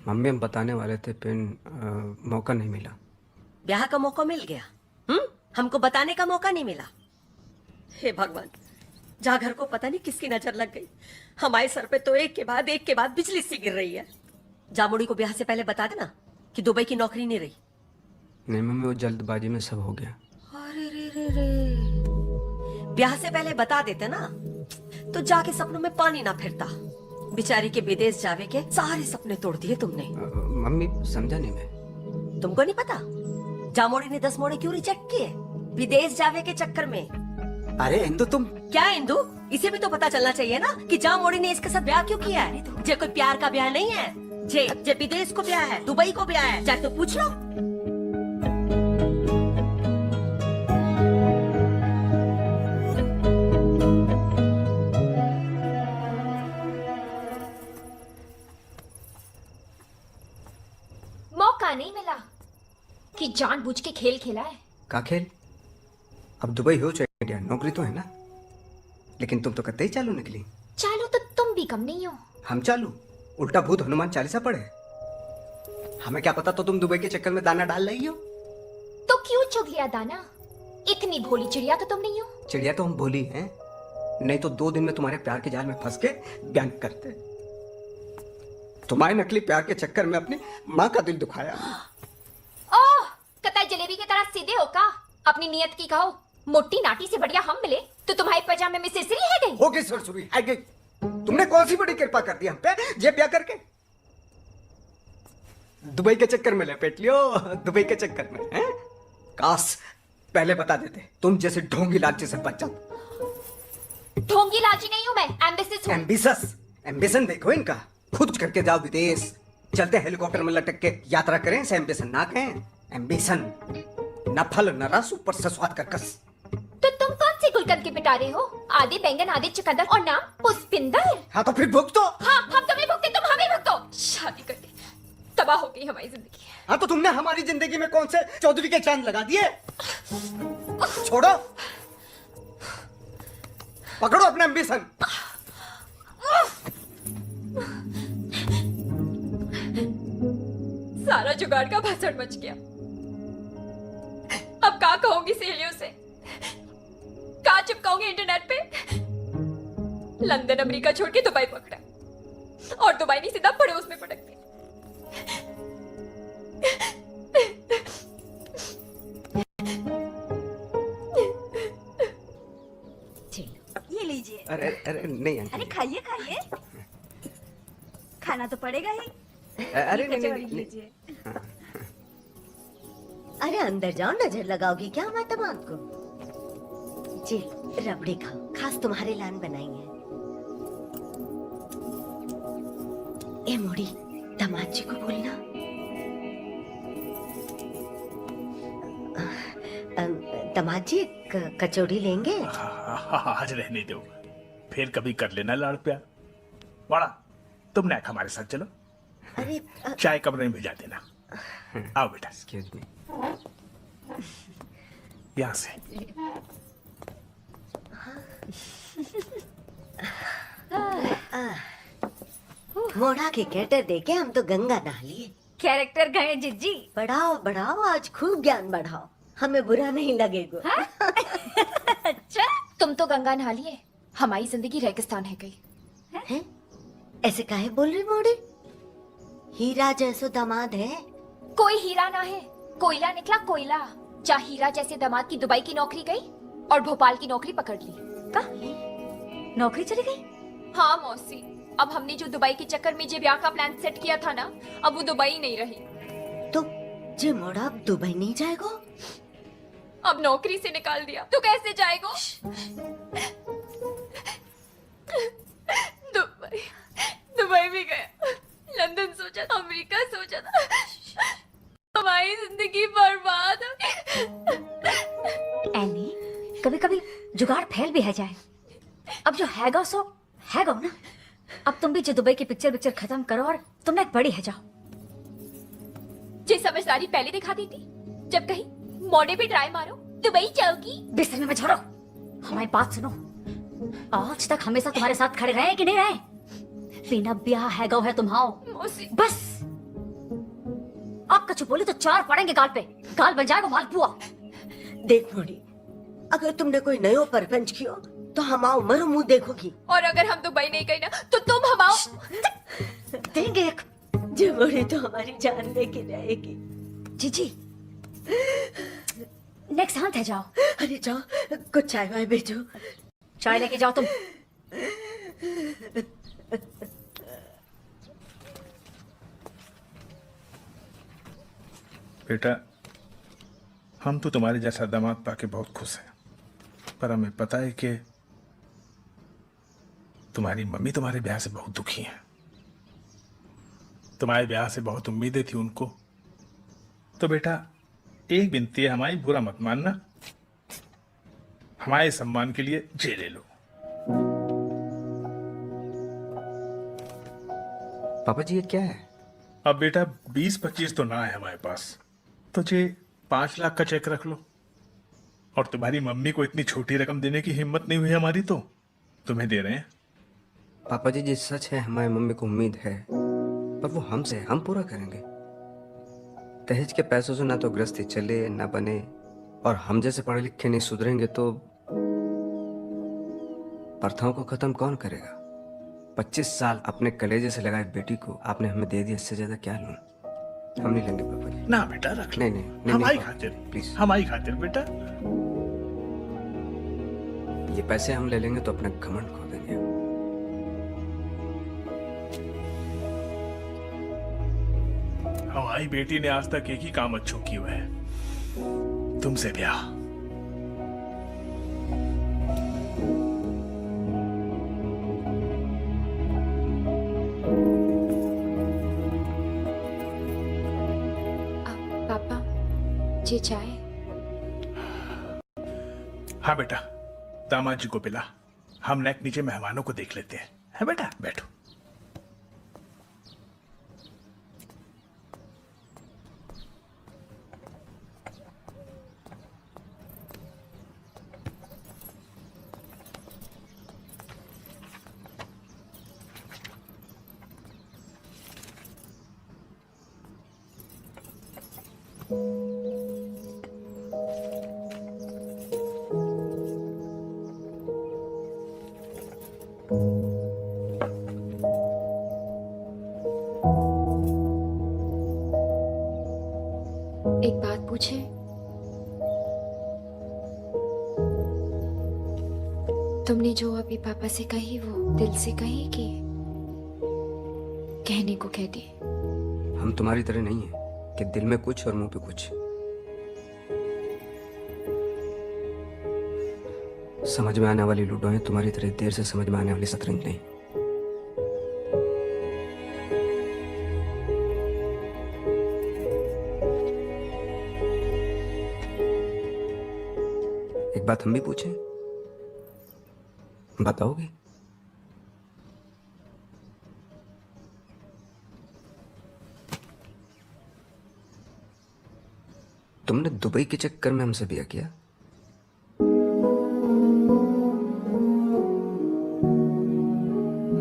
मम्मी हम बताने वाले थे, पिन मौका नहीं मिला। ब्याह का मौका मिल गया, हमको बताने का मौका नहीं मिला। हे भगवान, जहाँ घर को पता नहीं किसकी नजर लग गई, हमारे सर पे तो एक के बाद बिजली सी गिर रही है। जामुड़ी को ब्याह से पहले बता देना कि दुबई की नौकरी नहीं रही। नहीं मम्मी, वो जल्दबाजी में सब हो गया। अरे रे रे रे, ब्याह से पहले बता देते ना तो जाके सपनों में पानी ना फिरता। बेचारी के विदेश जावे के सारे सपने तोड़ दिए तुमने। मम्मी समझा नहीं मैं। तुमको नहीं पता जामोड़ी ने 10 मोड़े क्यों रिजेक्ट किए विदेश जावे के चक्कर में? अरे इंदु तुम क्या इंदु, इसे भी तो पता चलना चाहिए ना कि जामोड़ी ने इसके साथ ब्याह क्यों किया है। जे कोई प्यार का ब्याह नहीं है, जे विदेश को ब्याह है, दुबई को ब्याह है, चाहे तो पूछ लो। मौका नहीं मिला कि जानबूझ के खेल खेला है। का खेल? अब दुबई हो चाहे इंडिया, नौकरी तो है ना। लेकिन तुम तो कतई ही चालू निकली। चालू तो तुम भी कम नहीं हो। हम चालू, उल्टा भूत हनुमान चालीसा पढ़े। हमें क्या पता तो तुम दुबई के चक्कर में दाना डाल रही हो। तो क्यों चुग लिया दाना? इतनी भोली चिड़िया तो तुम नहीं हो। चिड़िया तो हम भोली हैं, नहीं तो 2 दिन में तुम्हारे प्यार के जाल में फंस के बयान करते। तुम्हारे नकली प्यार के चक्कर में अपनी माँ का दिल दुखाया। ओह, कतई जलेबी की तरह सीधे हो का? अपनी नियत की कहो। मोटी नाटी से बढ़िया हम मिले तो तुम्हारे पजामे में सिरसिरी है गई। हो गई सरसुरी, है गई। तुमने कौन सी बड़ी कृपा कर दी हम पे, जे ब्याह करके दुबई के चक्कर में लपेट लियो। दुबई के चक्कर में हैं? काश पहले बता देते, तुम जैसे ढोंगी लालची से बच जाओ। ढोंगी लालची नहीं हूँ मैं, एम्बिशियस हूँ। एम्बिशस, एम्बिशन देखो इनका। खुद करके जाओ विदेश, चलते हेलीकॉप्टर में लटक के यात्रा करें, इसे एम्बिशन ना कहें। एम्बिशन न फल न रस, ऊपर से स्वाद का कस। तो तुम कौन सी गुलकंद के पिटारे हो? आधे बैंगन आधे चुकंदर और नाम पुष्पिंदर। हाँ तो फिर भुगतो। हाँ, हम तुम्हें भुगते, तुम हमें भुगतो। शादी करके तबाह हो गई हमारी जिंदगी। हाँ तो तुमने हमारी जिंदगी में कौन से चौधरी के चांद लगा दिए? छोड़ो, पकड़ो अपने एम्बिशन। सारा जुगाड़ का भाषण मच गया। अब क्या कहूंगी सहेलियों से, क्या चिपकाऊंगी इंटरनेट पे? लंदन अमेरिका छोड़ के दुबई पकड़ा, और दुबई नहीं सीधा पड़ोस में पटक दिया। ये लीजिए। अरे अरे नहीं आंटी। अरे खाइए खाइए, खाना तो पड़ेगा ही। अरे नहीं, कचौड़ी नहीं, लीजिए। अरे अंदर जाओ, नजर लगाओगी क्या हमारे दामाद को? जी रबड़ी खाओ, खास तुम्हारे लान बनाई है। ए मोड़ी, दामाद जी को बोलना। दामाद जी कचौड़ी लेंगे? आज रहने दो, फिर कभी कर लेना लाड़ प्यार। बड़ा तुम नाक हमारे साथ चलो, अरे चाय कमरे में भिजा देना। आओ बेटा। Excuse me. यहाँ से। मोड़ा के कैटर देके हम तो गंगा नहा लिए। कैरेक्टर गए जिज्जी। बढ़ाओ बढ़ाओ, आज खूब ज्ञान बढ़ाओ, हमें बुरा नहीं लगेगा। अच्छा, तुम तो गंगा नहा लिए, हमारी जिंदगी रेगिस्तान है गई। हैं? ऐसे काहे बोल रही मोड़ी? हीरा जैसो दामाद है। कोई हीरा ना है, कोयला निकला कोयला। जा हीरा जैसे दामाद की दुबई की नौकरी गई और भोपाल की नौकरी पकड़ ली। नौकरी चली गई? हाँ मौसी, अब हमने जो दुबई के चक्कर में जे ब्याह का प्लान सेट किया था ना, अब वो दुबई नहीं रही। तो जे मोड़ा अब दुबई नहीं जाएगा? अब नौकरी से निकाल दिया तो कैसे जाएगा? दुबई दुबई भी गया, लंदन सोचा था, अमेरिका सोचा था, हमारी जिंदगी बर्बाद हो गई। एनी, कभी कभी जुगाड़ फैल भी है जाए। अब जो हैगा सो हैगा ना। अब तुम भी जो दुबई की पिक्चर खत्म करो और तुम एक बड़ी है जाओ। जी समझदारी पहले दिखाती थी, जब कहीं मोड़े पे ट्राई मारो दुबई जाओगी। बिस्तर में छोड़ो, हमारी बात सुनो। आज तक हमेशा तुम्हारे साथ खड़े रहे कि नहीं रहे? बिना ब्याह हैगा है तुम्हाओ। बस अब कछु बोली तो चार पड़ेंगे गाल पे, गाल बन जाएगा मालपुआ। देख मोड़ी, अगर तुमने कोई नयो परपंच कियो तो हमाओ मरो मुंह देखोगी। और अगर हम दुबई नहीं गए ना तो तुम हमाओ देंगे एक जो मोड़ी तो हमारी जान लेके रहेगी। जीजी नेक्स्ट हाथ है, जाओ। अरे जाओ, कुछ चाय वाय भेजो। चाय लेके जाओ तुम। बेटा, हम तो तुम्हारे जैसा दामाद पाके बहुत खुश हैं, पर हमें पता है कि तुम्हारी मम्मी तुम्हारे ब्याह से बहुत दुखी हैं। तुम्हारे ब्याह से बहुत उम्मीदें थी उनको। तो बेटा एक विनती है हमारी, बुरा मत मानना। हमारे सम्मान के लिए जे ले लो। पापा जी ये क्या है? अब बेटा 20-25 तो ना है हमारे पास, तो जे 5 लाख का चेक रख लो। और तुम्हारी मम्मी को इतनी छोटी रकम देने की हिम्मत नहीं हुई हमारी, तो तुम्हें दे रहे हैं। पापा जी जी सच है, हमारी मम्मी को उम्मीद है, पर वो हमसे, हम पूरा करेंगे। दहेज के पैसों से ना तो गृहस्थी चले ना बने, और हम जैसे पढ़े लिखे नहीं सुधरेंगे तो प्रथाओं को खत्म कौन करेगा? 25 साल अपने कलेजे से लगाए बेटी को आपने हमें दे दिया, इससे ज्यादा क्या लूं? हम नहीं लेंगे पापा जी। ना बेटा रख नहीं नहीं हमारी खातिर, प्लीज हमारी खातिर बेटा। ये पैसे हम ले लेंगे तो अपना घमंड खो देंगे। हमारी बेटी ने आज तक एक ही काम अच्छों की हुआ है, तुमसे ब्याह। पापा जी चाय। हाँ बेटा, दामाद जी को पिला, हम नेक नीचे मेहमानों को देख लेते हैं। है बेटा, बैठो। एक बात पूछे? तुमने जो अभी पापा से कही वो दिल से कही कि कहने को कह दी? हम तुम्हारी तरह नहीं है कि दिल में कुछ और मुंह पे कुछ। समझ में आने वाली लूडो है, तुम्हारी तरह देर से समझ में आने वाली शतरंज नहीं। एक बात हम भी पूछें, बताओगे? तुमने दुबई के चक्कर में हमसे ब्याह किया?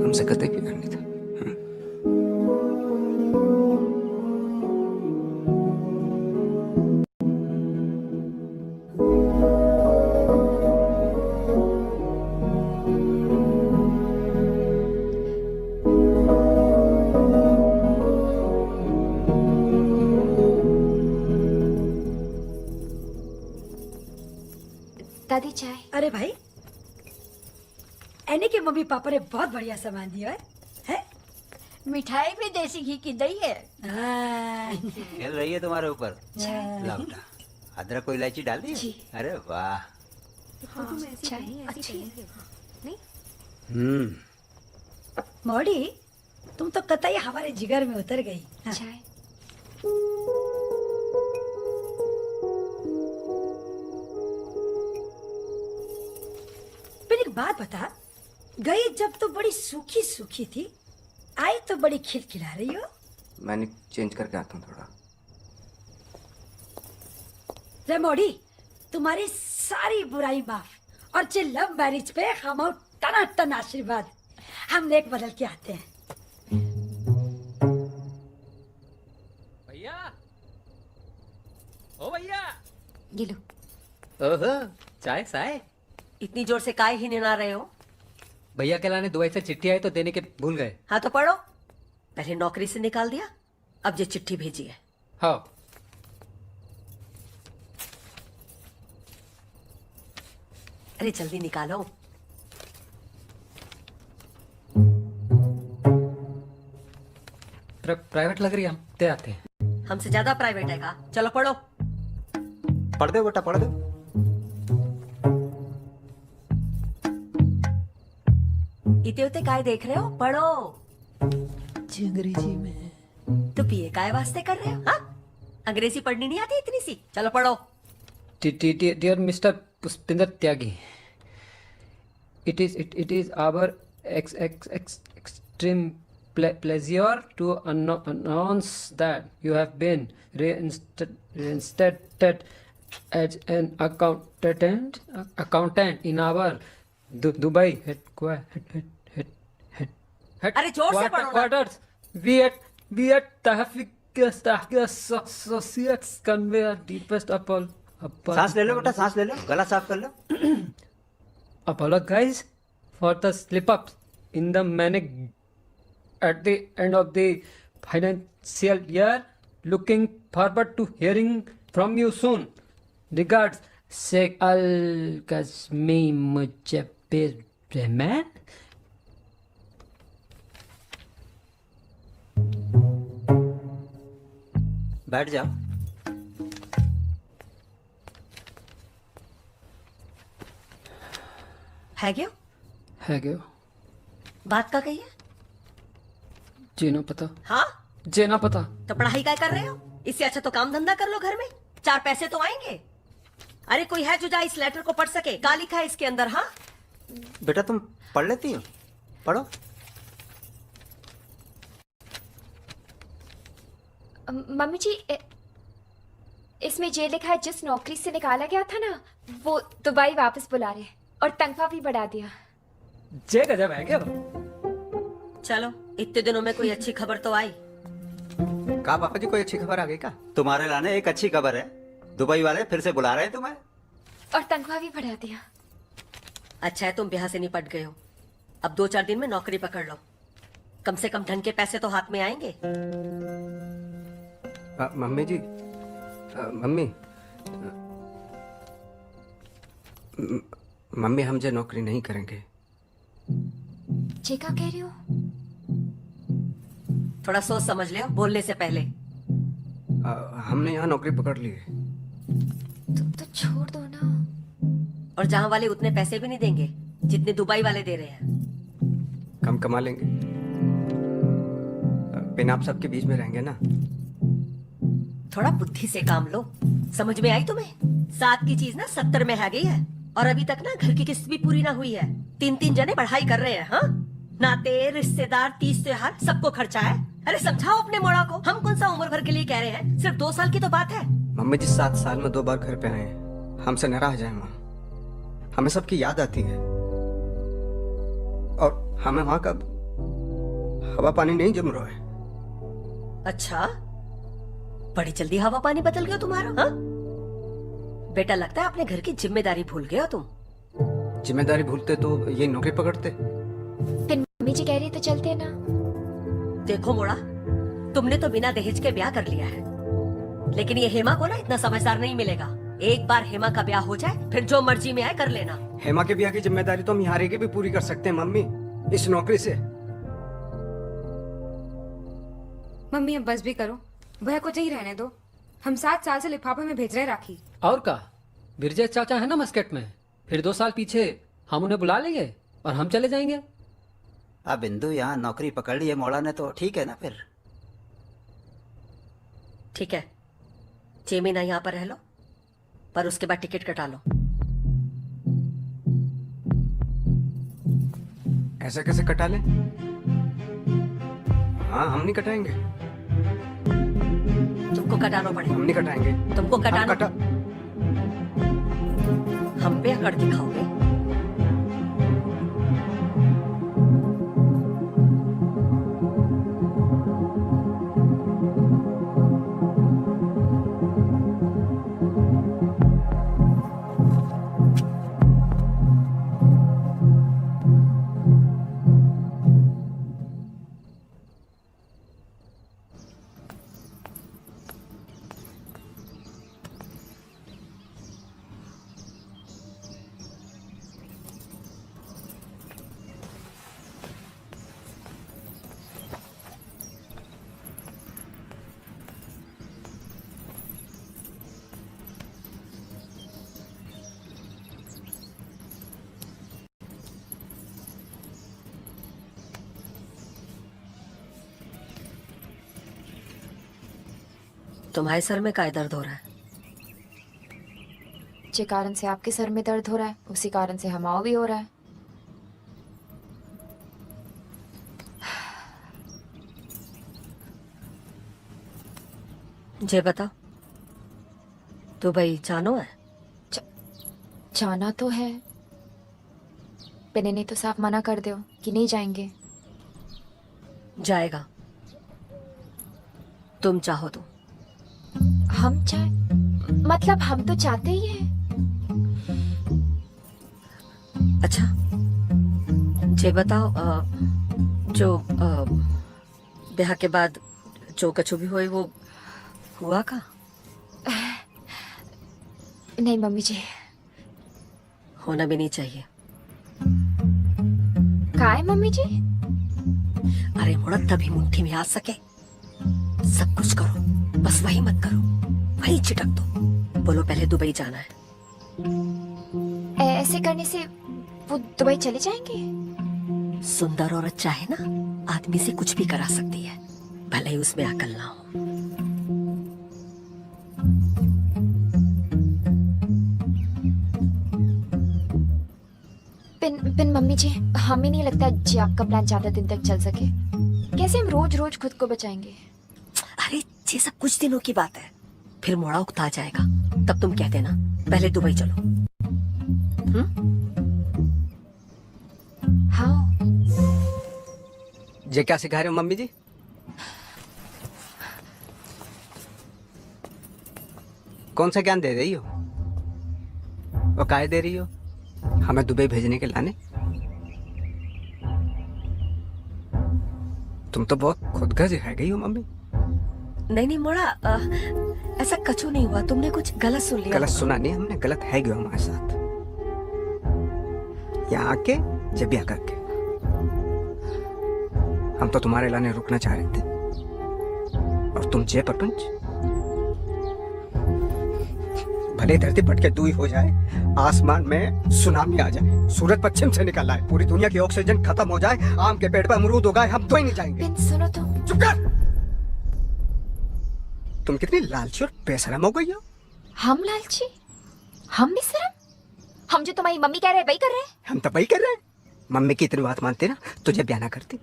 हमसे कतई प्यार नहीं था। दादी चाय। अरे भाई, एनी के मम्मी पापा ने बहुत बढ़िया सामान दिया है? मिठाई भी देसी घी की दही है। खेल रही है तुम्हारे ऊपर। ला बेटा, अदरक को इलायची डाल दी? अरे वाह। हाँ, चाय अच्छी है। मौडी, तुम तो कतई हमारे जिगर में उतर गई। चाय। एक बात बता, गई जब तो बड़ी सूखी सूखी थी, आई तो बड़ी खिलखिला रही हो। मैंने चेंज करके आता हूँ थोड़ा। रे मोड़ी, तुम्हारी सारी बुराई माफ और जे लव मैरिज पे हम टना टन आशीर्वाद। हम नेक बदल के आते हैं। भैया, ओ भैया, ये लो। ओहो, चाय साय। इतनी जोर से काय ही निना रहे हो? भैया के लाने दुबई से चिट्ठी आई तो देने के भूल गए। हाँ तो पढ़ो। पहले नौकरी से निकाल दिया, अब ये चिट्ठी भेजी है। हाँ। अरे जल्दी निकालो। प्राइवेट लग रही है, हम दे आते हैं। हमसे ज्यादा प्राइवेट है का? चलो पढ़ो। पढ़ दो बेटा, पढ़ दो। इते उते काय देख रहे हो? पढ़ो। अंग्रेजी में। तो बीए काय वास्ते कर रहे हो? हाँ, अंग्रेजी पढ़नी नहीं आती इतनी सी? चलो पढ़ो। Dear mister Pushpinder Tyagi, it is our extreme pleasure to announce that you have been reinstated as an accountant in our Dubai headquarters. अरे जोर से पढ़ो ना। We at Tahfiq Associates convey our deepest सांस ले लो बेटा, सांस ले लो, गला साफ कर लो। apologize for the slip-ups in the management at the end of the financial year. Looking forward to hearing from you soon. Regards, Sheikh Al-Kazmi Mujabir Rahman. बैठ जाओ। है क्यों? है क्यों? बात का कही है? जीना पता। हाँ, जीना पता। तो पढ़ाई क्या कर रहे हो? इससे अच्छा तो काम धंधा कर लो घर में, 4 पैसे तो आएंगे। अरे कोई है जो जा इस लेटर को पढ़ सके? क्या लिखा है इसके अंदर? हाँ बेटा तुम पढ़ लेती हो, पढ़ो। मम्मी जी इसमें ये लिखा है जिस नौकरी से निकाला गया था ना वो दुबई वापस बुला रहे हैं और तनख्वाह भी बढ़ा दिया। जे गजब है क्या? चलो इतने दिनों में कोई अच्छी खबर तो आई। कहा पापा जी कोई अच्छी खबर आ गई क्या? तुम्हारे लाने एक अच्छी खबर है, दुबई वाले फिर से बुला रहे हैं तुम्हें और तनख्वाह भी बढ़ा दिया। अच्छा है तुम ब्याह से निपट गए हो। अब 2-4 दिन में नौकरी पकड़ लो, कम से कम ढंग के पैसे तो हाथ में आएंगे। मम्मी जी, मम्मी मम्मी हम जो नौकरी नहीं करेंगे। जी क्या कह रही हो? थोड़ा सोच समझ ले बोलने से पहले। हमने यहाँ नौकरी पकड़ ली है। तो छोड़ दो ना। और जहाँ वाले उतने पैसे भी नहीं देंगे जितने दुबई वाले दे रहे हैं। कम कमा लेंगे, बिना आप सबके बीच में रहेंगे ना। थोड़ा बुद्धि से काम लो। समझ में आई तुम्हें? 7 की चीज ना 70 में आ गई है और अभी तक ना घर की किस्त भी पूरी ना हुई है। 3-3 जने पढ़ाई कर रहे हैं। हाँ नाते रिश्तेदार 30 त्योहार सबको खर्चा है। अरे समझाओ अपने मोड़ा को। हम कौन सा उम्र भर के लिए कह रहे हैं, सिर्फ 2 साल की तो बात है। मम्मी जी 7 साल में 2 बार घर पे आए हैं, हमसे नाराज है माँ। हमें सबकी याद आती है और हमें वहां का हवा पानी नहीं जम रहा है। अच्छा बड़ी जल्दी हवा पानी बदल गया तुम्हारा? हाँ बेटा लगता है अपने घर की जिम्मेदारी भूल गए हो तुम। जिम्मेदारी भूलते तो ये नौकरी पकड़ते। फिर मम्मी जी कह रही तो चलते ना। देखो मोड़ा, तुमने तो बिना दहेज के ब्याह कर लिया है, लेकिन ये हेमा को ना इतना समझदार नहीं मिलेगा। एक बार हेमा का ब्याह हो जाए फिर जो मर्जी में आए कर लेना। हेमा के ब्याह की जिम्मेदारी तो हम यहाँ की भी पूरी कर सकते हैं मम्मी, इस नौकरी से। मम्मी अब बस भी करो, भैया को यही रहने दो। हम 7 साल से लिफाफे में भेज रहे राखी। और का बिरजे चाचा है ना मस्कट में, फिर 2 साल पीछे हम उन्हें बुला लेंगे और हम चले जाएंगे। अब बिंदु यहाँ नौकरी पकड़ ली है मोड़ा ने तो ठीक है ना। फिर ठीक है 6 महीना यहाँ पर रह लो, पर उसके बाद टिकट कटा लो। ऐसा कैसे कटा ले? हाँ हम नहीं कटाएंगे। तुमको कटाना पड़ेगा। हम नहीं कटाएंगे। तुमको कटाना। हम पे अकड़ दिखाओगे। तुम्हारे सर में काय दर्द हो रहा है? जिस कारण से आपके सर में दर्द हो रहा है उसी कारण से हमाओ भी हो रहा है। जे बताओ, दुबई जानो है? जाना तो है, पेने ने तो साफ मना कर दो कि नहीं जाएंगे। जाएगा, तुम चाहो तो। हम चाहे मतलब हम तो चाहते ही हैं। अच्छा जे बताओ, जो ब्याह के बाद जो कछु भी हुई वो हुआ का? नहीं मम्मी जी, होना भी नहीं चाहिए। का है मम्मी जी? अरे मुड़ा तभी मुट्ठी में आ सके। सब कुछ करो, बस वही मत करो, वही चिटक दो। बोलो पहले दुबई जाना है। ऐसे करने से वो दुबई चले जाएंगे? सुंदर औरत चाहे ना आदमी से कुछ भी करा सकती है, भले ही उसमें अकल ना हो। पिन मम्मी जी, हमें नहीं लगता जी आपका प्लान ज्यादा दिन तक चल सके। कैसे हम रोज रोज खुद को बचाएंगे? अरे ये सब कुछ दिनों की बात है, फिर मोड़ा उगता जाएगा। तब तुम कहते ना पहले दुबई चलो। हाँ। ये क्या सिखा रहे हो मम्मी जी? कौन सा ज्ञान दे रही हो और काहे दे रही हो? हमें दुबई भेजने के लाने? तुम तो बहुत खुदगर्ज है गई हो मम्मी। नहीं मोड़ा, ऐसा कछु नहीं हुआ, तुमने कुछ गलत सुन लिया। गलत सुना नहीं, हमने गलत है गया हमारे साथ। यहाँ आके जब भी आकर के हम तो तुम्हारे लाने रुकना चाह रहे थे, और तुम जय पटुंज भले धरती पटके दुई हो जाए, आसमान में सुनामी आ जाए, सूरज पश्चिम से निकल आए, पूरी दुनिया की ऑक्सीजन खत्म हो जाए, आम के पेड़ पर अमरूद उगाए, हम तो ही नहीं जाएंगे। सुनो तो। चुप कर। तुम कितनी लालची और बेशरम हो गई हो। हम लालची? हम बेशरम? हम जो तुम्हारी मम्मी कह रहे हैं वही कर रहे हैं। हम तो वही कर रहे हैं। मम्मी की इतनी बात मानते ना तुझे ब्याह ना करती।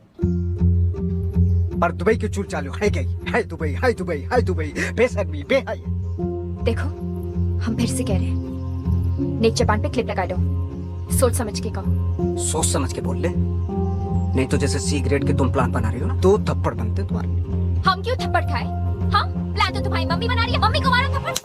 पर दुबई की चूल चालू है गई, है दुबई, है दुबई, है दुबई, बेशर्मी, बेहया। देखो, हम फिर से कह रहे हैं, नेक जबान पे क्लिप लगा लो, सोच समझ के कहो। सोच समझ के बोल ले, नहीं तो जैसे सी ग्रेड के तुम प्लान बना रही हो ना, 2 थप्पड़ बनते तुम्हारे। हम क्यों थप्पड़ खाए? हाँ, प्लान तो तुम्हारी मम्मी बना रही है, मम्मी को मारा थप्पड़।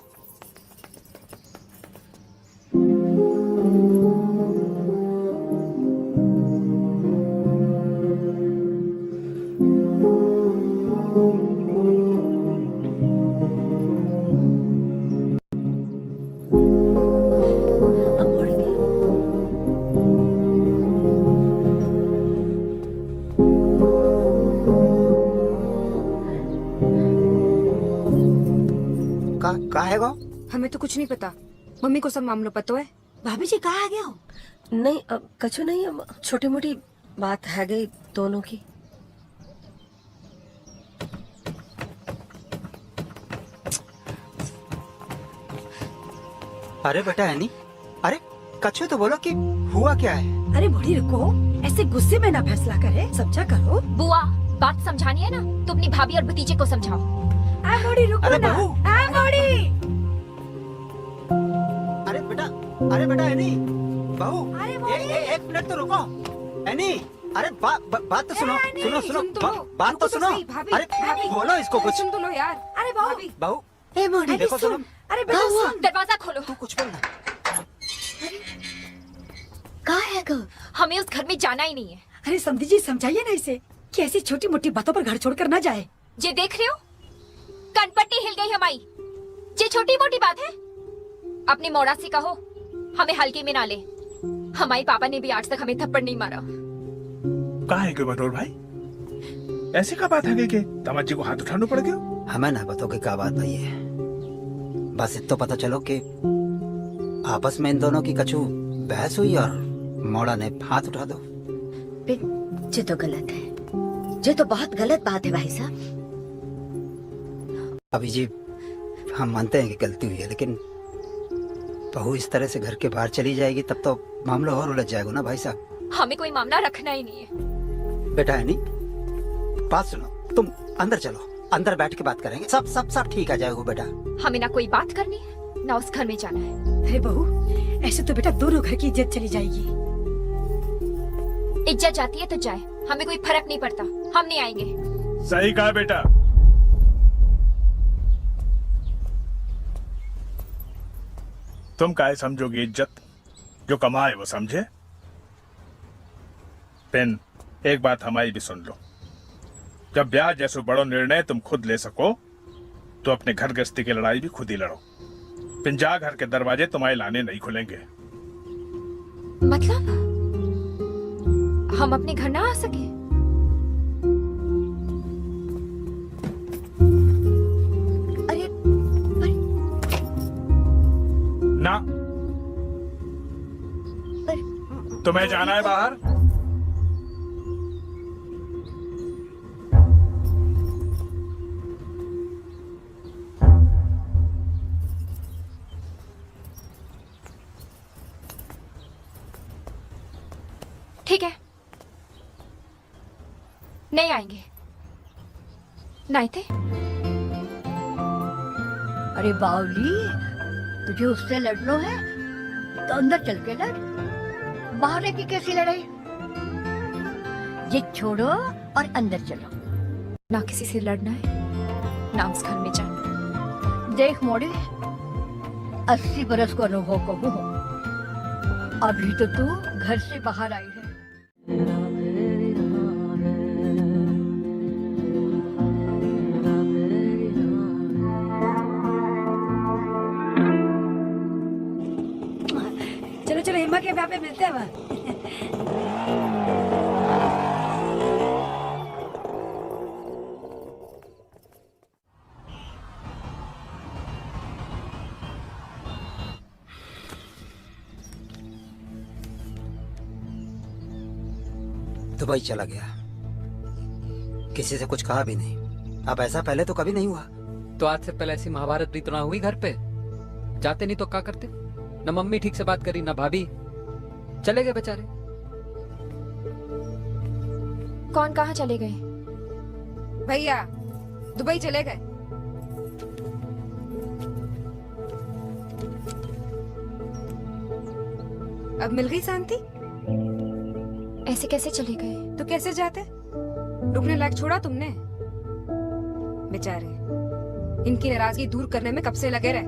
का है गो? हमें तो कुछ नहीं पता, मम्मी को सब मामलों पता है। भाभी जी कहाँ आ गया हो? नहीं, कछु नहीं, छोटी मोटी बात है गई दोनों की। अरे बेटा एनी, अरे कछु तो बोलो कि हुआ क्या है? अरे बूढ़ी रुको, ऐसे गुस्से में ना फैसला करे, समझा करो। बुआ, बात समझानी है ना तो अपनी भाभी और भतीजे को समझाओ। बूढ़ी रुको ना। बूढ़ी। अरे बेटा एनी, बहू, एक मिनट तो रुको। एनी, अरे बात तो सुनो, सुनो, बात तो सुनो। अरे बोलो इसको कुछ। सुन तो लो यार। अरे बहू, ए मोड़ी, देखो सुनो। अरे बेटा सुन। दरवाजा खोलो। तू कुछ बोलना। कहाँ है गो? हमें उस घर में जाना ही नहीं है। अरे समझी जी, समझाइए ना इसे कि ऐसी छोटी मोटी बातों पर घर छोड़कर ना जाए। ये देख रहे हो, कनपट्टी हिल गई हमारी। ये छोटी मोटी बात है? अपनी मोड़ा से कहो हमें हल्के में ना ले। हमारे पापा ने भी आज तक हमें थप्पड़ नहीं मारा। कहाँ है क्यों मनोहर भाई? ऐसी क्या बात है गई कि दामाद जी को हाथ उठाना पड़ गया? हमें ना बताओ कि क्या बात भाई है, बस इतना पता चलो कि आपस में इन दोनों की कछु बहस हुई और मोड़ा ने हाथ उठा दो। ये तो गलत है, ये तो बहुत गलत बात है भाई साहब। अभी जी हम मानते हैं कि गलती हुई है, लेकिन बहू इस तरह से घर के बाहर चली जाएगी तब तो मामला और उलझ जाएगा ना भाई साहब। हमें कोई मामला रखना ही नहीं है। बेटा है नहीं, बात सुनो, तुम अंदर चलो, अंदर बैठ के बात करेंगे, सब ठीक आ जाएगा बेटा। हमें ना कोई बात करनी है ना उस घर में जाना है। अरे बहू, ऐसे तो बेटा दोनों घर की इज्जत चली जाएगी। इज्जत जाती है तो जाए, हमें कोई फर्क नहीं पड़ता, हम नहीं आएंगे। सही कहा बेटा। तुम काहे समझोगे इज्जत, जो कमाए वो समझे। पेन, एक बात हमारी भी सुन लो, जब ब्याह जैसे बड़ो निर्णय तुम खुद ले सको तो अपने घर गृहस्थी की लड़ाई भी खुद ही लड़ो। पिंजा घर के दरवाजे तुम्हारे लाने नहीं खुलेंगे। मतलब हम अपने घर ना आ सके? ना, तुम्हें जाना है बाहर? ठीक है, नहीं आएंगे। नहीं थे। अरे बावली, तुझे उससे लड़ना है तो अंदर चल के लड़, बाहर की कैसी लड़ाई? ये छोड़ो और अंदर चलो। ना किसी से लड़ना है, ना उस घर में जाना। देख मोड़ी, 80 बरस को अनुभव कहूँ, अभी तो तू घर से बाहर आई है। चलो चलो हेमा के यहाँ पे मिलते हैं वहाँ। दुबई चला गया, किसी से कुछ कहा भी नहीं। अब ऐसा पहले तो कभी नहीं हुआ। तो आज से पहले ऐसी महाभारत भी तो ना हुई घर पे। जाते नहीं तो क्या करते? न मम्मी ठीक से बात करी, ना भाभी, चले गए बेचारे। कौन कहाँ चले गए? भैया दुबई चले गए। अब मिल गई शांति? ऐसे कैसे चले गए? तो कैसे जाते? रुकने लायक छोड़ा तुमने? बेचारे इनकी नाराजगी दूर करने में कब से लगे रहे,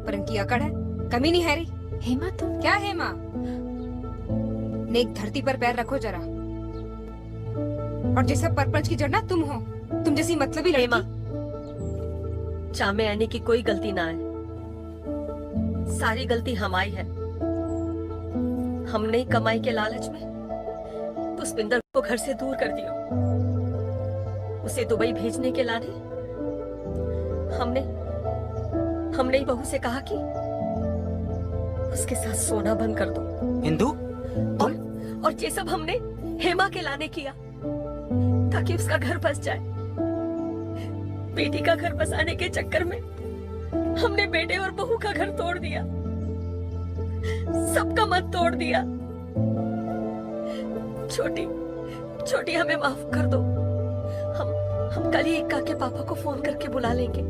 पर इनकी अकड़ है, कमी नहीं है रही। हेमा तुम क्या हेमा? नेक धरती पर पैर रखो जरा, और जैसे परपंच की जड़ ना तुम हो, तुम जैसी मतलबी हेमा, चाह में आने की कोई गलती ना है, सारी गलती हमारी है। हमने कमाई के लालच में पुष्पिंदर को घर से दूर कर दिया। उसे दुबई भेजने के लाने हमने ही बहू से कहा कि उसके साथ सोना बंद कर दो। हिंदू? और ये सब हमने हेमा के लाने किया ताकि उसका घर बस जाए। बेटी का घर बसाने के चक्कर में हमने बेटे और बहू का घर तोड़ दिया, सबका मन तोड़ दिया। छोटी हमें माफ कर दो। हम कल ही इक्का के पापा को फोन करके बुला लेंगे।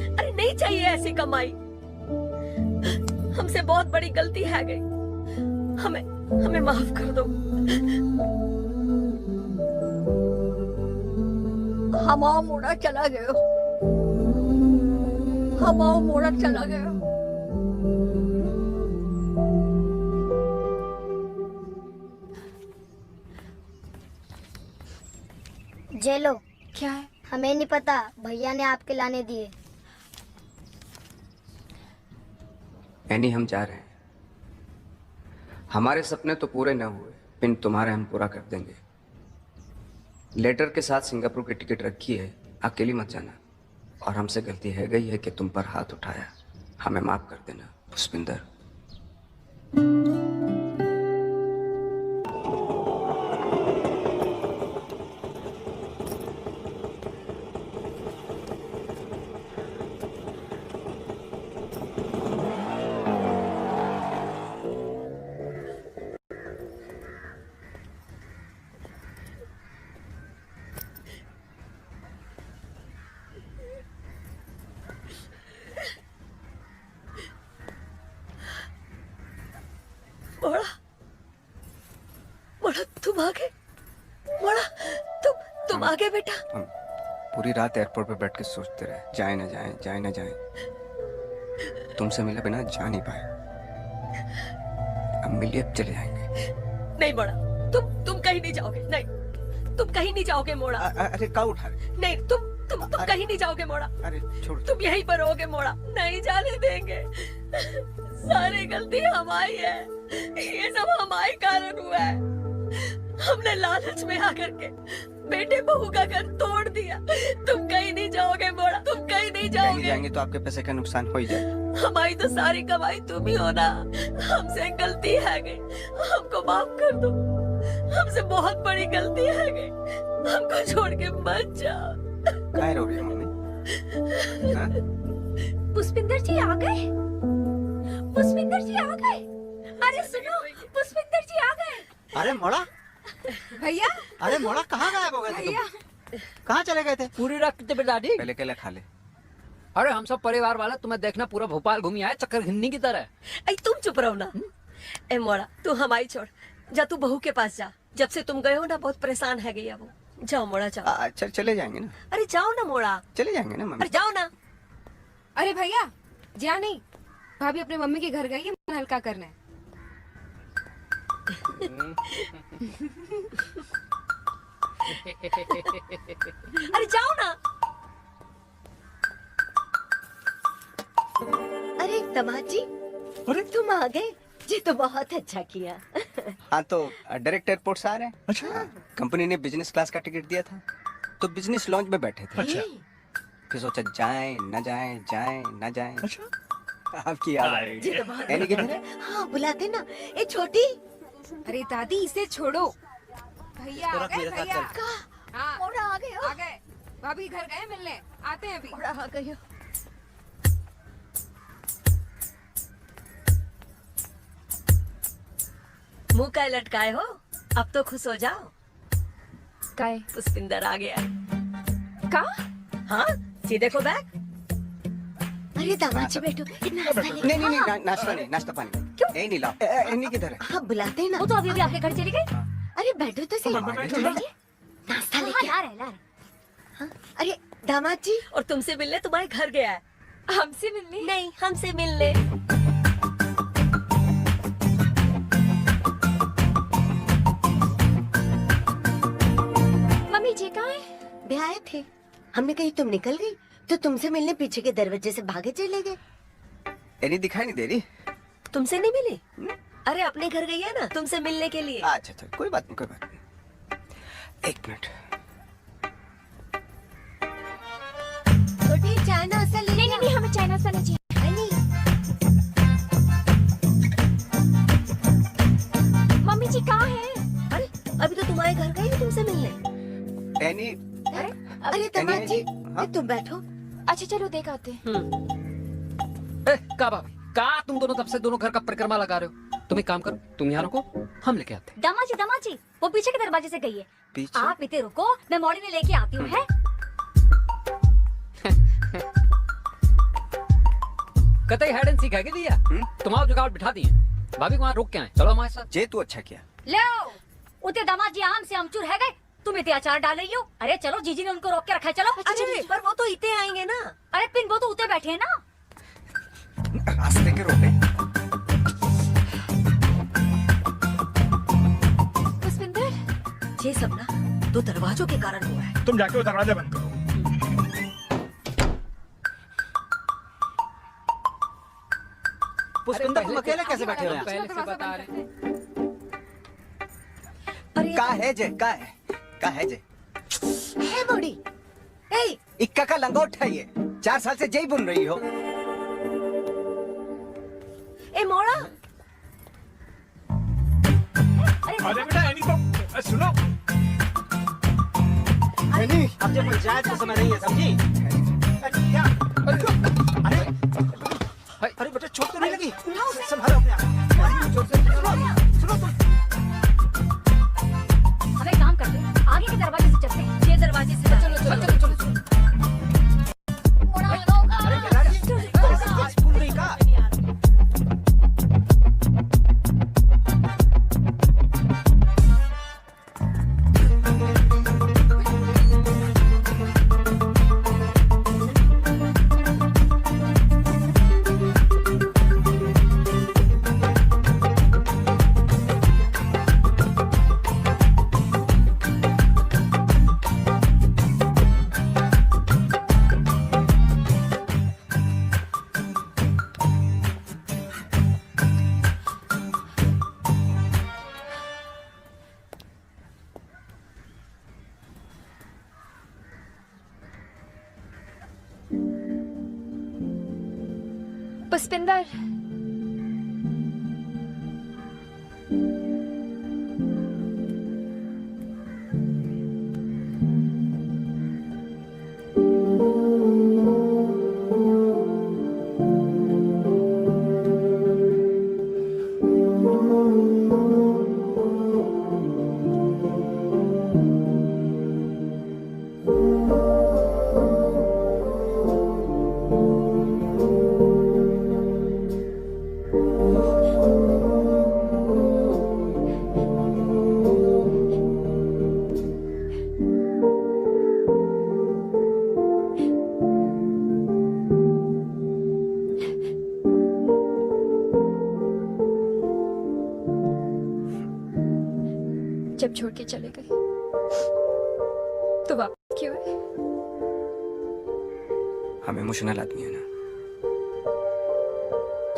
अरे नहीं चाहिए ऐसी कमाई, हमसे बहुत बड़ी गलती है गई, हमें माफ कर दो। हमारा मोड़ा चला गया, हमारा मोड़ा चला गया। जेलो। क्या है? हमें नहीं पता, भैया ने आपके लाने दिए। एनी, हम जा रहे हैं। हमारे सपने तो पूरे न हुए, पिन तुम्हारे हम पूरा कर देंगे। लेटर के साथ सिंगापुर की टिकट रखी है, अकेली मत जाना। और हमसे गलती है गई है कि तुम पर हाथ उठाया, हमें माफ कर देना पुष्पिंदर। मोड़ा तुम आ गए। मोड़ा तुम आ गए बेटा। हम पूरी रात एयरपोर्ट पे बैठ के सोचते रहे, जाए ना जाए, जाए ना जाए। तुमसे मिले बिना जा नहीं पाए। अब मिलिए, अब चले जाएंगे। नहीं मोड़ा, तुम कहीं नहीं जाओगे। नहीं, तुम कहीं नहीं जाओगे मोड़ा। अरे क्या उठा रहे? नहीं, तुम कहीं नहीं जाओगे मोड़ा। अरे छोड़, तुम यहीं पर रहोगे मोड़ा, नहीं जाने देंगे। सारी गलती हमारी है, ये सब हमारे कारण हुआ है। हमने लालच में आकर के बेटे बहू का घर तोड़ दिया। तुम कहीं नहीं जाओगे मोड़ा, तुम कहीं नहीं जाओगे। नहीं जाएंगे तो आपके पैसे का नुकसान हो ही जाएगा। हमारी तो सारी कमाई तुम ही हो ना। हमसे गलती है गई, हमको माफ कर दो। हमसे बहुत बड़ी गलती है गई, हमको छोड़ के मत जाओ। क्या रो रही है मम्मी? पुष्पिंदर जी आ गए। पुष्पिंदर जी आ गए। अरे सुनो, पुष्पिंदर जी आ गए। अरे मोड़ा, भैया अरे मोड़ा कहाँ गायब हो गए थे भैया तुम? कहाँ चले गए थे? पूरी रखते दादी। पहले केले खा ले। अरे हम सब परिवार वाला तुम्हें देखना पूरा भोपाल घूमी आए चक्कर घिन्नी की तरह। ऐ तुम चुप रहो ना। ए मोड़ा तू हमारी छोड़, जा तू बहू के पास जा। जब से तुम गए हो ना बहुत परेशान है गई वो। जाओ मोड़ा जाओ। अच्छा चले जाएंगे ना। अरे जाओ ना मोड़ा। चले जाएंगे ना मम्मी। अरे जाओ ना। अरे भैया जा नहीं, भाभी अपने मम्मी के घर गई है, मन हल्का करना है। अरे जाओ ना। अरे दामाद जी, अरे तुम आ गए जी, तो बहुत अच्छा किया। हाँ तो डायरेक्ट एयरपोर्ट से आ रहे हैं। अच्छा। कंपनी ने बिजनेस क्लास का टिकट दिया था तो बिजनेस लॉन्च में बैठे थे। अच्छा। फिर सोचा जाएं न जाएं, जाएं न जाएं। अच्छा। आपकी याद आ रही जी तो बहुत है। यानी किधर है? हाँ बुलाते ना। ए छोटी। अरे दादी इसे छोड़ो। भैया आ गए भैया। हाँ मोड़ा आ गए। आ गए, भाभी घर गए मिलने, आते हैं अभी। मोड़ा आ गए। मुंह का लटकाए हो, अब तो खुश हो जाओ। काय पुष्पिंदर आ गया। का? हाँ जी देखो बैग। अरे दामाद जी बैठो, नाश्ता लेके। नहीं नहीं नहीं, नाश्ता नहीं, नाश्ता पानी। क्यों? नहीं लाओ। नहीं किधर है? हाँ बुलाते ना। वो तो अभी अभी आपके घर चली गई। अरे बैठो तो सही। नाश्ता लेके ला रहे हाँ, अरे दामाद जी। और तुमसे मिलने तुम्हारे घर गया है। हमसे मिलने? नहीं हमसे मिलने। मम्मी जी कहाँ है? वे आए थे, हमने कही तुम निकल गई तो तुमसे मिलने पीछे के दरवाजे से भागे चले गए। यानी दिखाई नहीं दे रही? तुमसे नहीं मिली? अरे अपने घर गई है ना तुमसे मिलने के लिए। अच्छा अच्छा कोई बात नहीं, कोई बात नहीं। एक मिनट। छोटी चाय नाश्ता ले। नहीं नहीं नहीं, हमें चाय नाश्ता नहीं चाहिए। मम्मी जी कहाँ है? अरे अभी तो तुम्हारे घर गई तुमसे मिलने। एनी। अरे दामाद जी तुम बैठो। अच्छा चलो देख आते हैं। का भाभी का तुम दोनों तब से दोनों घर का परिक्रमा लगा रहे हो? तुम एक काम करो, तुम यहाँ रुको, हम लेके आते हैं। दामाद जी वो पीछे के दरवाजे से गई है। पीछे? आप इतने रुको, मैं मॉडी में लेके आती हूँ। है कतई हाइड एंड सीख है क्या दिया? तुम्हारा जुगाड़ बिठा दिए, भाभी को वहाँ रोक के आए। चलो हमारे साथ। जे तू अच्छा किया। लो उते दामाद जी आम से अमचूर है गए, तुम इतने अचार डाल रही हो। अरे चलो जीजी ने उनको रोक के रखा है। चलो। अरे पर वो तो इतने आएंगे ना। अरे पिन वो तो उते बैठे हैं ना। रास्ते के रोके। पुष्पिंदर ये सब ना दो दरवाजों के कारण हुआ है। तुम जाके वो दरवाजा बंद करो। पुष्पिंदर तुम अकेले कैसे बैठे हो? पहले से बता रहे। का है जे? का है? का है जे? है बूढ़ी। ए इक्का का लंगोट है ये। 4 साल से जय बुन रही हो। ए मोड़ा। अरे बेटा एनी तो सुनो। नहीं अब जब पंचायत का समय नहीं है, समझी? क्या? अरे बेटा चोट तो नहीं लगी? संभालो अपने आप। सुनो तुम। हम एक काम करते हैं, आगे के दरवाजे से चलते हैं। ये दरवाजे से चलो। अरे बेटा आज भूल गई का? पुष्पिंदर जब छोड़ के चले गए तो वापस क्यों आए? हम इमोशनल आदमी है ना,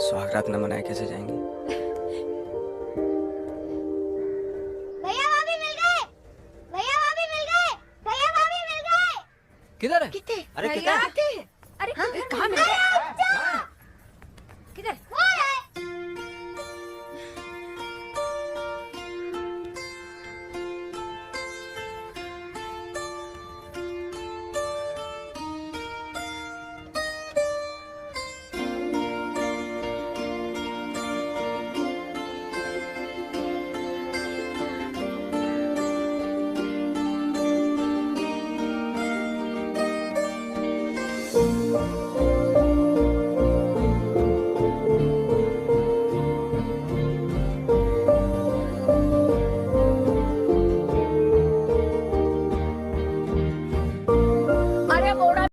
सुहागरात न मनाए कैसे जाएंगे? भैया भाभी मिल गए, भैया भाभी मिल गए, भैया भाभी मिल गए। किधर है? कितने? अरे भैया किधर है? आते हैं। अरे कहाँ मिल गए?